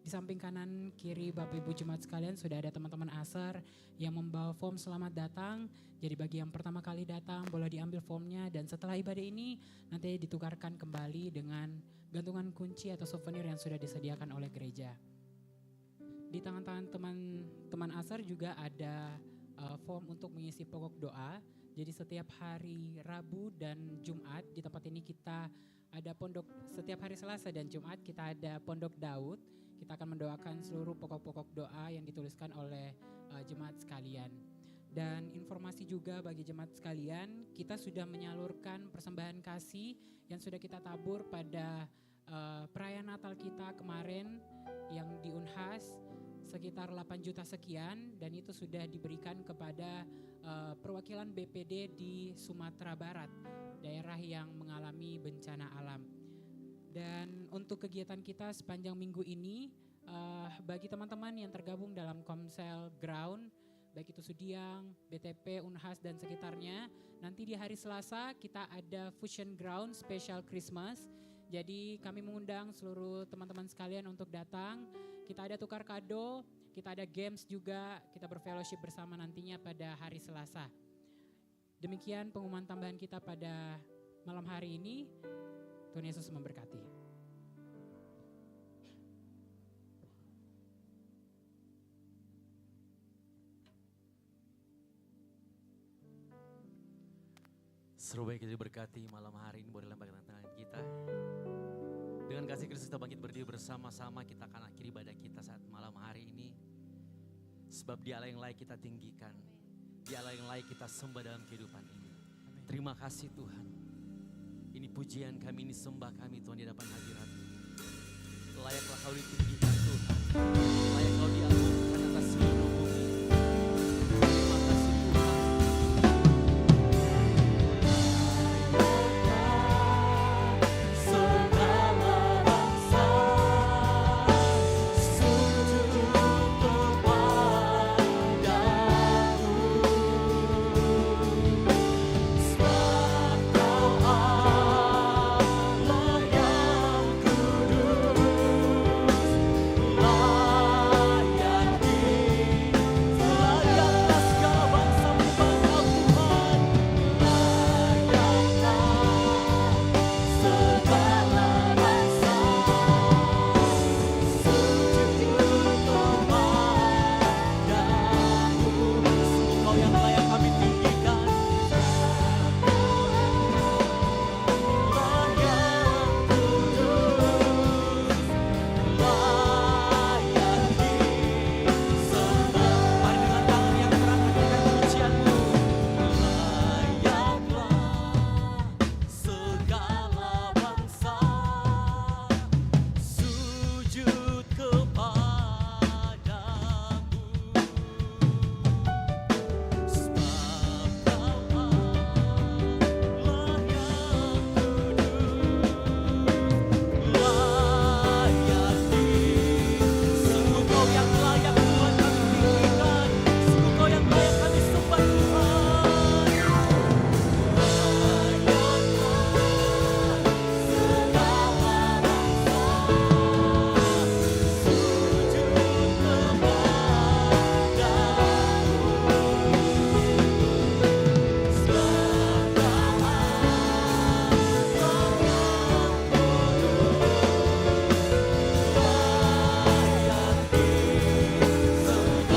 Di samping kanan kiri Bapak Ibu jemaat sekalian sudah ada teman-teman ASER yang membawa form selamat datang. Jadi bagi yang pertama kali datang boleh diambil formnya, dan setelah ibadah ini nanti ditukarkan kembali dengan gantungan kunci atau souvenir yang sudah disediakan oleh gereja. Di tangan-tangan teman-teman ASER juga ada form untuk mengisi pokok doa. Jadi setiap hari Rabu dan Jumat di tempat ini kita ada pondok, setiap hari Selasa dan Jumat kita ada pondok Daud. Kita akan mendoakan seluruh pokok-pokok doa yang dituliskan oleh jemaat sekalian. Dan informasi juga bagi jemaat sekalian, kita sudah menyalurkan persembahan kasih yang sudah kita tabur pada perayaan Natal kita kemarin yang di Unhas sekitar 8 juta sekian, dan itu sudah diberikan kepada perwakilan BPD di Sumatera Barat, daerah yang mengalami bencana alam. Dan untuk kegiatan kita sepanjang minggu ini, bagi teman-teman yang tergabung dalam Komsel Ground, baik itu Sudiang, BTP, Unhas dan sekitarnya, nanti di hari Selasa kita ada Fusion Ground Special Christmas. Jadi kami mengundang seluruh teman-teman sekalian untuk datang. Kita ada tukar kado, kita ada games juga, kita berfellowship bersama nantinya pada hari Selasa. Demikian pengumuman tambahan kita pada malam hari ini. Tuhan Yesus memberkati. Seru baik kita diberkati malam hari ini, boleh lambaikan tangan kita. Dengan kasih Kristus kita bangkit berdiri bersama-sama, kita akan akhiri ibadah kita saat malam hari ini. Sebab Dialah yang layak kita tinggikan, Dialah yang layak kita sembah dalam kehidupan ini. Terima kasih Tuhan. Ini pujian kami, ini sembah kami Tuhan di hadapan hadirat-Mu. Layaklah Kau ditinggikan Tuhan, layak Kau diagungkan atas seluruh bumi. Terima kasih Tuhan. Segala bangsa sujud kepadamu, sebab Kau Allah yang kudus, layak layaklah segala bangsa menyembah Kau Tuhan, layaklah segala bangsa sujud kepadamu. Sungguh Kau yang layak kami tinggikan, layak kudus, layak disembah. Mari dengan tangan yang terang hadirkan pujian-Mu. Layaklah segala bangsa sujud kepadamu, sebab Kau Allah yang kudus, layak sungguh Kau yang layak Tuhan kami tinggikan, sungguh Kau yang layak kami sembah Tuhan. Layaklah segala bangsa sujud kepadamu, sebab Kau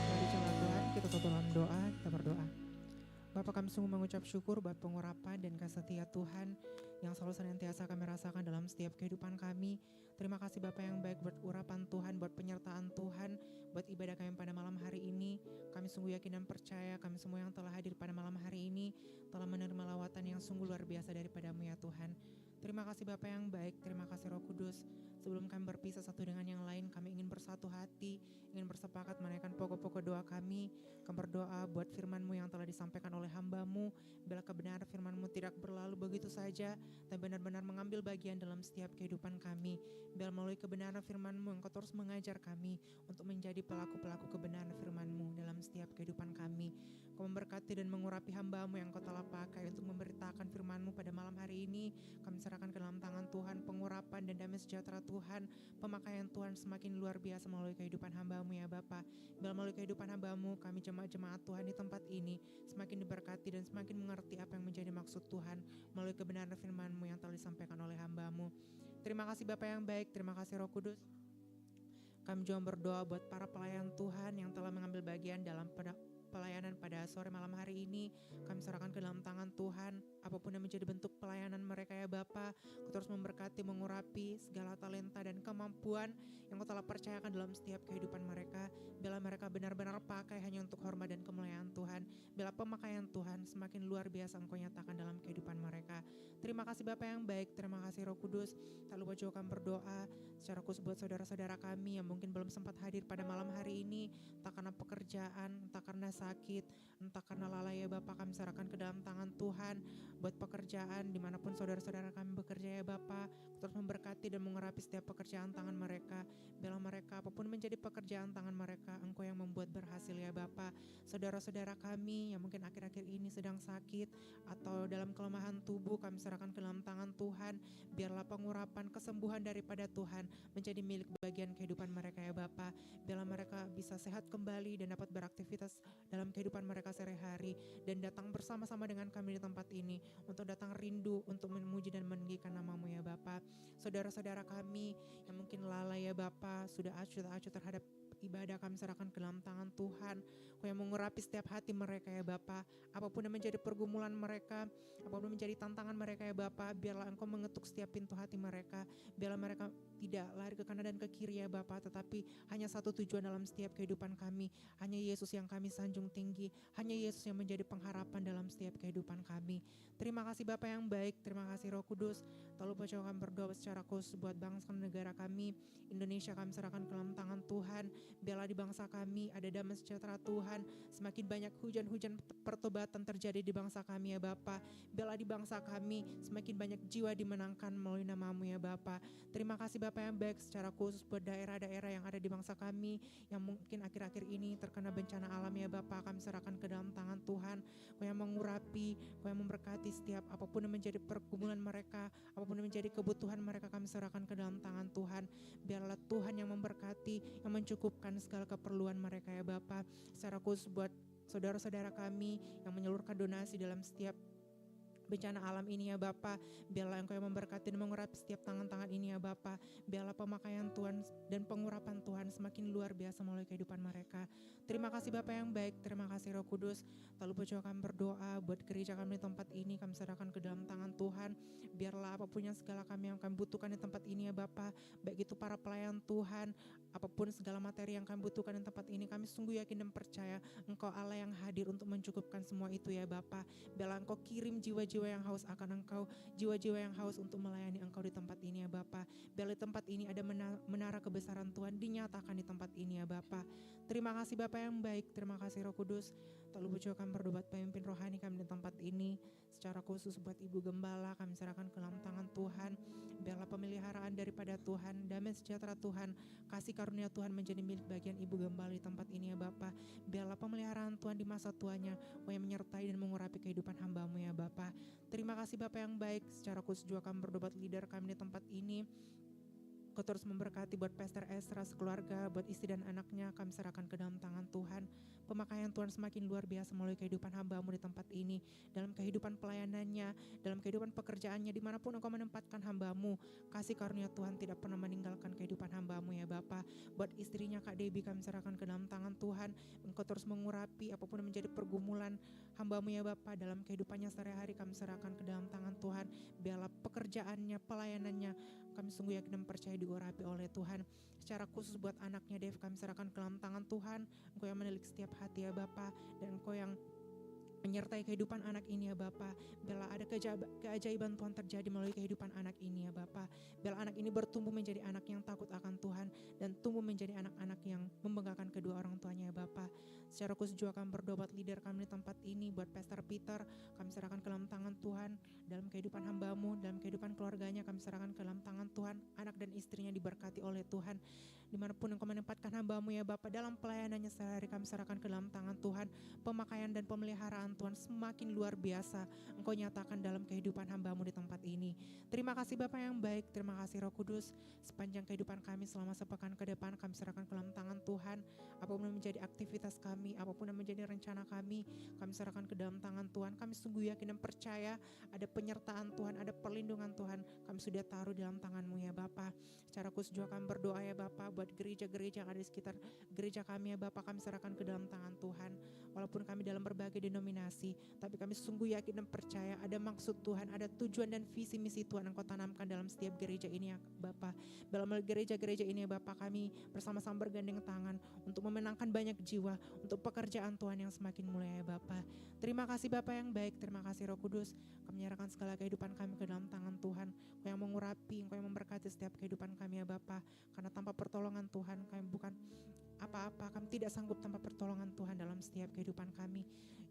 Mari jemaat Tuhan, kita tutup dalam doa, kita berdoa. Bapa, kami sungguh mengucap syukur buat pengurapan dan kasih setia Tuhan yang selalu senantiasa kami rasakan dalam setiap kehidupan kami. Terima kasih Bapa yang baik buat urapan Tuhan, buat penyertaan Tuhan, buat ibadah kami pada malam hari ini. Kami sungguh yakin dan percaya kami semua yang telah hadir pada malam hari ini telah menerima lawatan yang sungguh luar biasa daripada-Mu ya Tuhan. Terima kasih Bapa yang baik, terima kasih Roh Kudus. Sebelum kami berpisah satu dengan yang lain, kami ingin bersatu hati, ingin bersepakat menaikkan pokok-pokok doa kami. Kami berdoa buat firman-Mu yang telah disampaikan oleh hamba-Mu. Bila kebenaran firman-Mu tidak berlalu begitu saja, tapi benar-benar mengambil bagian dalam setiap kehidupan kami. Bila melalui kebenaran firman-Mu, Engkau terus mengajar kami untuk menjadi pelaku-pelaku kebenaran firman-Mu dalam setiap kehidupan kami. Kau memberkati dan mengurapi hamba-Mu yang Kau telah pakai untuk memberitakan firman-Mu pada malam hari ini. Kami serahkan ke dalam tangan Tuhan pengurapan dan damai sejahtera Tuhan, pemakaian Tuhan semakin luar biasa melalui kehidupan hamba-Mu ya Bapa. Bila melalui kehidupan hamba-Mu, kami jemaat-jemaat Tuhan di tempat ini semakin diberkati dan semakin mengerti apa yang menjadi maksud Tuhan melalui kebenaran firman-Mu yang telah disampaikan oleh hamba-Mu. Terima kasih Bapa yang baik, terima kasih Roh Kudus. Kami juga berdoa buat para pelayan Tuhan yang telah mengambil bagian dalam pelayanan pada sore malam hari ini. Kami serahkan ke dalam tangan Tuhan apapun yang menjadi bentuk pelayanan mereka ya Bapa. Kau terus memberkati, mengurapi segala talenta dan kemampuan yang Kau telah percayakan dalam setiap kehidupan mereka. Bila mereka benar-benar pakai hanya untuk hormat dan kemuliaan Tuhan, bila pemakaian Tuhan semakin luar biasa Engkau nyatakan dalam kehidupan mereka. Terima kasih Bapa yang baik, terima kasih Roh Kudus. Tak lupa juga kami berdoa secara khusus buat saudara-saudara kami yang mungkin belum sempat hadir pada malam hari ini, entah karena pekerjaan, entah karena sakit, entah karena lalai ya Bapa. Kami serahkan ke dalam tangan Tuhan. buat pekerjaan dimanapun saudara-saudara kami bekerja ya Bapa. Terus memberkati dan mengurapi setiap pekerjaan tangan mereka. Biarlah mereka apapun menjadi pekerjaan tangan mereka, Engkau yang membuat berhasil ya Bapa. Saudara-saudara kami yang mungkin akhir-akhir ini sedang sakit atau dalam kelemahan tubuh, kami serahkan ke dalam tangan Tuhan. Biarlah pengurapan kesembuhan daripada Tuhan menjadi milik bagian kehidupan mereka ya Bapa. Biarlah mereka bisa sehat kembali dan dapat beraktivitas dalam kehidupan mereka sehari-hari dan datang bersama-sama dengan kami di tempat ini untuk datang rindu untuk memuji dan meninggikan nama-Mu ya Bapa. Saudara-saudara kami yang mungkin lalai ya Bapa, sudah acuh terhadap ibadah, kami serahkan ke dalam tangan Tuhan. Kau yang mengurapi setiap hati mereka ya Bapa. Apapun yang menjadi pergumulan mereka, apapun yang menjadi tantangan mereka ya Bapa, biarlah Engkau mengetuk setiap pintu hati mereka. Biarlah mereka tidak lari ke kanan dan ke kiri ya Bapa, tetapi hanya satu tujuan dalam setiap kehidupan kami. Hanya Yesus yang kami sanjung tinggi, hanya Yesus yang menjadi pengharapan dalam setiap kehidupan kami. Terima kasih Bapa yang baik, terima kasih Roh Kudus. Tak lupa juga kami berdoa secara khusus buat bangsa dan negara kami, Indonesia, kami serahkan ke dalam tangan Tuhan. Biarlah di bangsa kami ada damai sejahtera Tuhan. Semakin banyak hujan-hujan pertobatan terjadi di bangsa kami ya Bapa. Biarlah di bangsa kami semakin banyak jiwa dimenangkan melalui nama-Mu ya Bapa. Terima kasih Bapa yang baik secara khusus buat daerah-daerah yang ada di bangsa kami yang mungkin akhir-akhir ini terkena bencana alam ya Bapa. Kami serahkan ke dalam tangan Tuhan. Kau yang mengurapi, Kau yang memberkati setiap apapun yang menjadi pergumulan mereka, apapun yang menjadi kebutuhan mereka, kami serahkan ke dalam tangan Tuhan. Biarlah Tuhan yang memberkati, yang mencukupkan segala keperluan mereka ya Bapa. Secara khusus buat saudara-saudara kami yang menyalurkan donasi dalam setiap bencana alam ini ya Bapa. Biarlah Engkau yang memberkati dan mengurapi setiap tangan-tangan ini ya Bapa. Biarlah pemakaian Tuhan dan pengurapan Tuhan semakin luar biasa melalui kehidupan mereka. Terima kasih Bapa yang baik, terima kasih Roh Kudus. Tak lupa juga kami berdoa buat gereja kami di tempat ini, kami serahkan ke dalam tangan Tuhan. Biarlah apapun yang segala kami yang kami butuhkan di tempat ini ya Bapa, baik itu para pelayan Tuhan, apapun segala materi yang kami butuhkan di tempat ini, kami sungguh yakin dan percaya Engkau Allah yang hadir untuk mencukupkan semua itu ya Bapa. Biarlah Engkau kirim jiwa-jiwa yang haus akan Engkau, jiwa-jiwa yang haus untuk melayani Engkau di tempat ini ya Bapa. Biarlah di tempat ini ada menara kebesaran Tuhan dinyatakan di tempat ini ya Bapa. Terima kasih Bapa yang baik, terima kasih Roh Kudus. Tak lupa juga kami berdoa pemimpin rohani kami di tempat ini, secara khusus buat Ibu Gembala kami serahkan ke dalam tangan Tuhan. Biarlah pemeliharaan daripada Tuhan, damai sejahtera Tuhan, kasih karunia Tuhan menjadi milik bagian Ibu Gembala di tempat ini ya Bapa. Biarlah pemeliharaan Tuhan di masa tuanya, yang menyertai dan mengurapi kehidupan hamba-Mu ya Bapa. Terima kasih Bapa yang baik, secara khusus juga kami berdoa leader kami di tempat ini. Kau terus memberkati buat Pastor Ezra sekeluarga, buat istri dan anaknya, kami serahkan ke dalam tangan Tuhan. Pemakaian Tuhan semakin luar biasa melalui kehidupan hamba-Mu di tempat ini, dalam kehidupan pelayanannya, dalam kehidupan pekerjaannya, dimanapun Engkau menempatkan hamba-Mu. Kasih karunia Tuhan tidak pernah meninggalkan kehidupan hamba-Mu ya Bapa. Buat istrinya Kak Debbie kami serahkan ke dalam tangan Tuhan. Engkau terus mengurapi apapun yang menjadi pergumulan hamba-Mu ya Bapa, dalam kehidupannya sehari-hari kami serahkan ke dalam tangan Tuhan. Biarlah pekerjaannya, pelayanannya, kami sungguh yakin dan percaya diurapi oleh Tuhan. Secara khusus buat anaknya Dev, kami serahkan ke dalam tangan Tuhan. Engkau yang menilik setiap hati ya Bapa, dan Engkau yang menyertai kehidupan anak ini ya Bapa. Biarlah ada keajaiban Tuhan terjadi melalui kehidupan anak ini ya Bapa. Biarlah anak ini bertumbuh menjadi anak yang takut akan Tuhan dan tumbuh menjadi anak-anak yang membanggakan kedua orang tuanya ya Bapa. Secara khusus juga kami berdoa buat leader kami di tempat ini, buat Pastor Peter, kami serahkan ke dalam tangan Tuhan. Dalam kehidupan hamba-Mu, dalam kehidupan keluarganya, kami serahkan ke dalam tangan Tuhan. Anak dan istrinya diberkati oleh Tuhan. Dimanapun Engkau menempatkan hamba-Mu ya Bapa, dalam pelayanannya sehari kami serahkan ke dalam tangan Tuhan. Pemakaian dan pemeliharaan Tuhan semakin luar biasa Engkau nyatakan dalam kehidupan hamba-Mu di tempat ini. Terima kasih Bapa yang baik, terima kasih Roh Kudus. Sepanjang kehidupan kami selama sepekan ke depan, kami serahkan ke dalam tangan Tuhan. Apapun yang menjadi aktivitas kami, apapun yang menjadi rencana kami serahkan ke dalam tangan Tuhan. Kami sungguh yakin dan percaya ada penyertaan Tuhan, ada perlindungan Tuhan, kami sudah taruh dalam tangan-Mu ya Bapa. Secara khusus juga kami berdoa ya Bapa buat gereja-gereja yang ada di sekitar gereja kami ya Bapa, kami serahkan ke dalam tangan Tuhan. Walaupun kami dalam berbagai denominasi, tapi kami sungguh yakin dan percaya ada maksud Tuhan, ada tujuan dan visi misi Tuhan Engkau tanamkan dalam setiap gereja ini ya Bapa. Dalam gereja-gereja ini ya Bapa, kami bersama-sama bergandeng tangan untuk memenangkan banyak jiwa untuk pekerjaan Tuhan yang semakin mulia ya Bapa. Terima kasih Bapa yang baik, terima kasih Roh Kudus. Kami menyerahkan segala kehidupan kami ke dalam tangan Tuhan. Engkau yang mengurapi, Engkau yang memberkati setiap kehidupan kami ya Bapa. Karena tanpa pertolongan Tuhan kami bukan apa-apa, kami tidak sanggup tanpa pertolongan Tuhan dalam setiap kehidupan kami.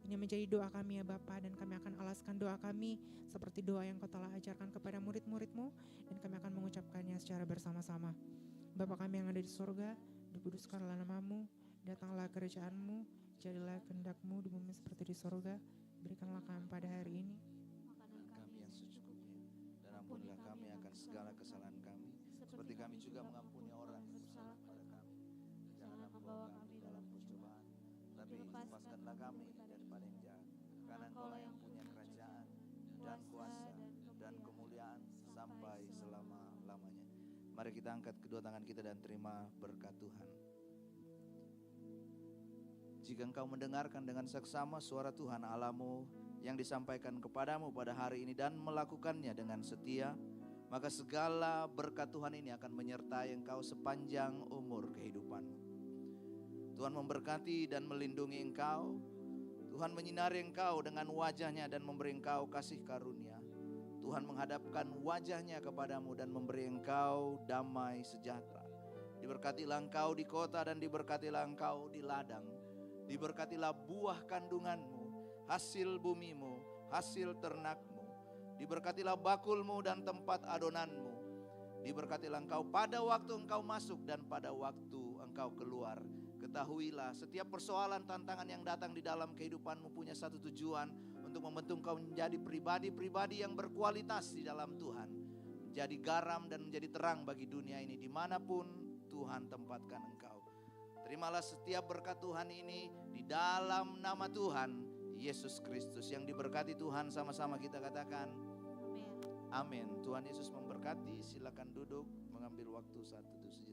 Ini menjadi doa kami ya Bapa, dan kami akan alaskan doa kami seperti doa yang Kau telah ajarkan kepada murid-murid-Mu, dan kami akan mengucapkannya secara bersama-sama. Bapa kami yang ada di surga, dikuduskanlah nama-Mu, datanglah kerajaan-Mu, jadilah kehendak-Mu di bumi seperti di surga. Berikanlah kami pada hari ini Makanan kami yang secukupnya, dan ampunilah kami akan segala kesalahan kami, seperti kami juga mengampuni orang yang bersalah kepada kami. Janganlah membawa kami dalam pencobaan, tapi lepaskanlah kami daripada yang jahat. Karena Engkaulah yang punya kerajaan dan kuasa dan kemuliaan sampai selama-lamanya. Mari kita angkat kedua tangan kita dan terima berkat Tuhan. Jika engkau mendengarkan dengan seksama suara Tuhan Allahmu yang disampaikan kepadamu pada hari ini dan melakukannya dengan setia, maka segala berkat Tuhan ini akan menyertai engkau sepanjang umur kehidupanmu. Tuhan memberkati dan melindungi engkau. Tuhan menyinari engkau dengan wajahnya dan memberi engkau kasih karunia. Tuhan menghadapkan wajahnya kepadamu dan memberi engkau damai sejahtera. Diberkatilah engkau di kota dan diberkatilah engkau di ladang. Diberkatilah buah kandunganmu, hasil bumimu, hasil ternakmu. Diberkatilah bakulmu dan tempat adonanmu. Diberkatilah engkau pada waktu engkau masuk dan pada waktu engkau keluar. Ketahuilah setiap persoalan tantangan yang datang di dalam kehidupanmu punya satu tujuan, untuk membentuk engkau menjadi pribadi-pribadi yang berkualitas di dalam Tuhan. Menjadi garam dan menjadi terang bagi dunia ini dimanapun Tuhan tempatkan engkau. Terimalah setiap berkat Tuhan ini di dalam nama Tuhan Yesus Kristus. Yang diberkati Tuhan sama-sama kita katakan Amin. amin. Tuhan Yesus memberkati. Silakan duduk mengambil waktu saat itu.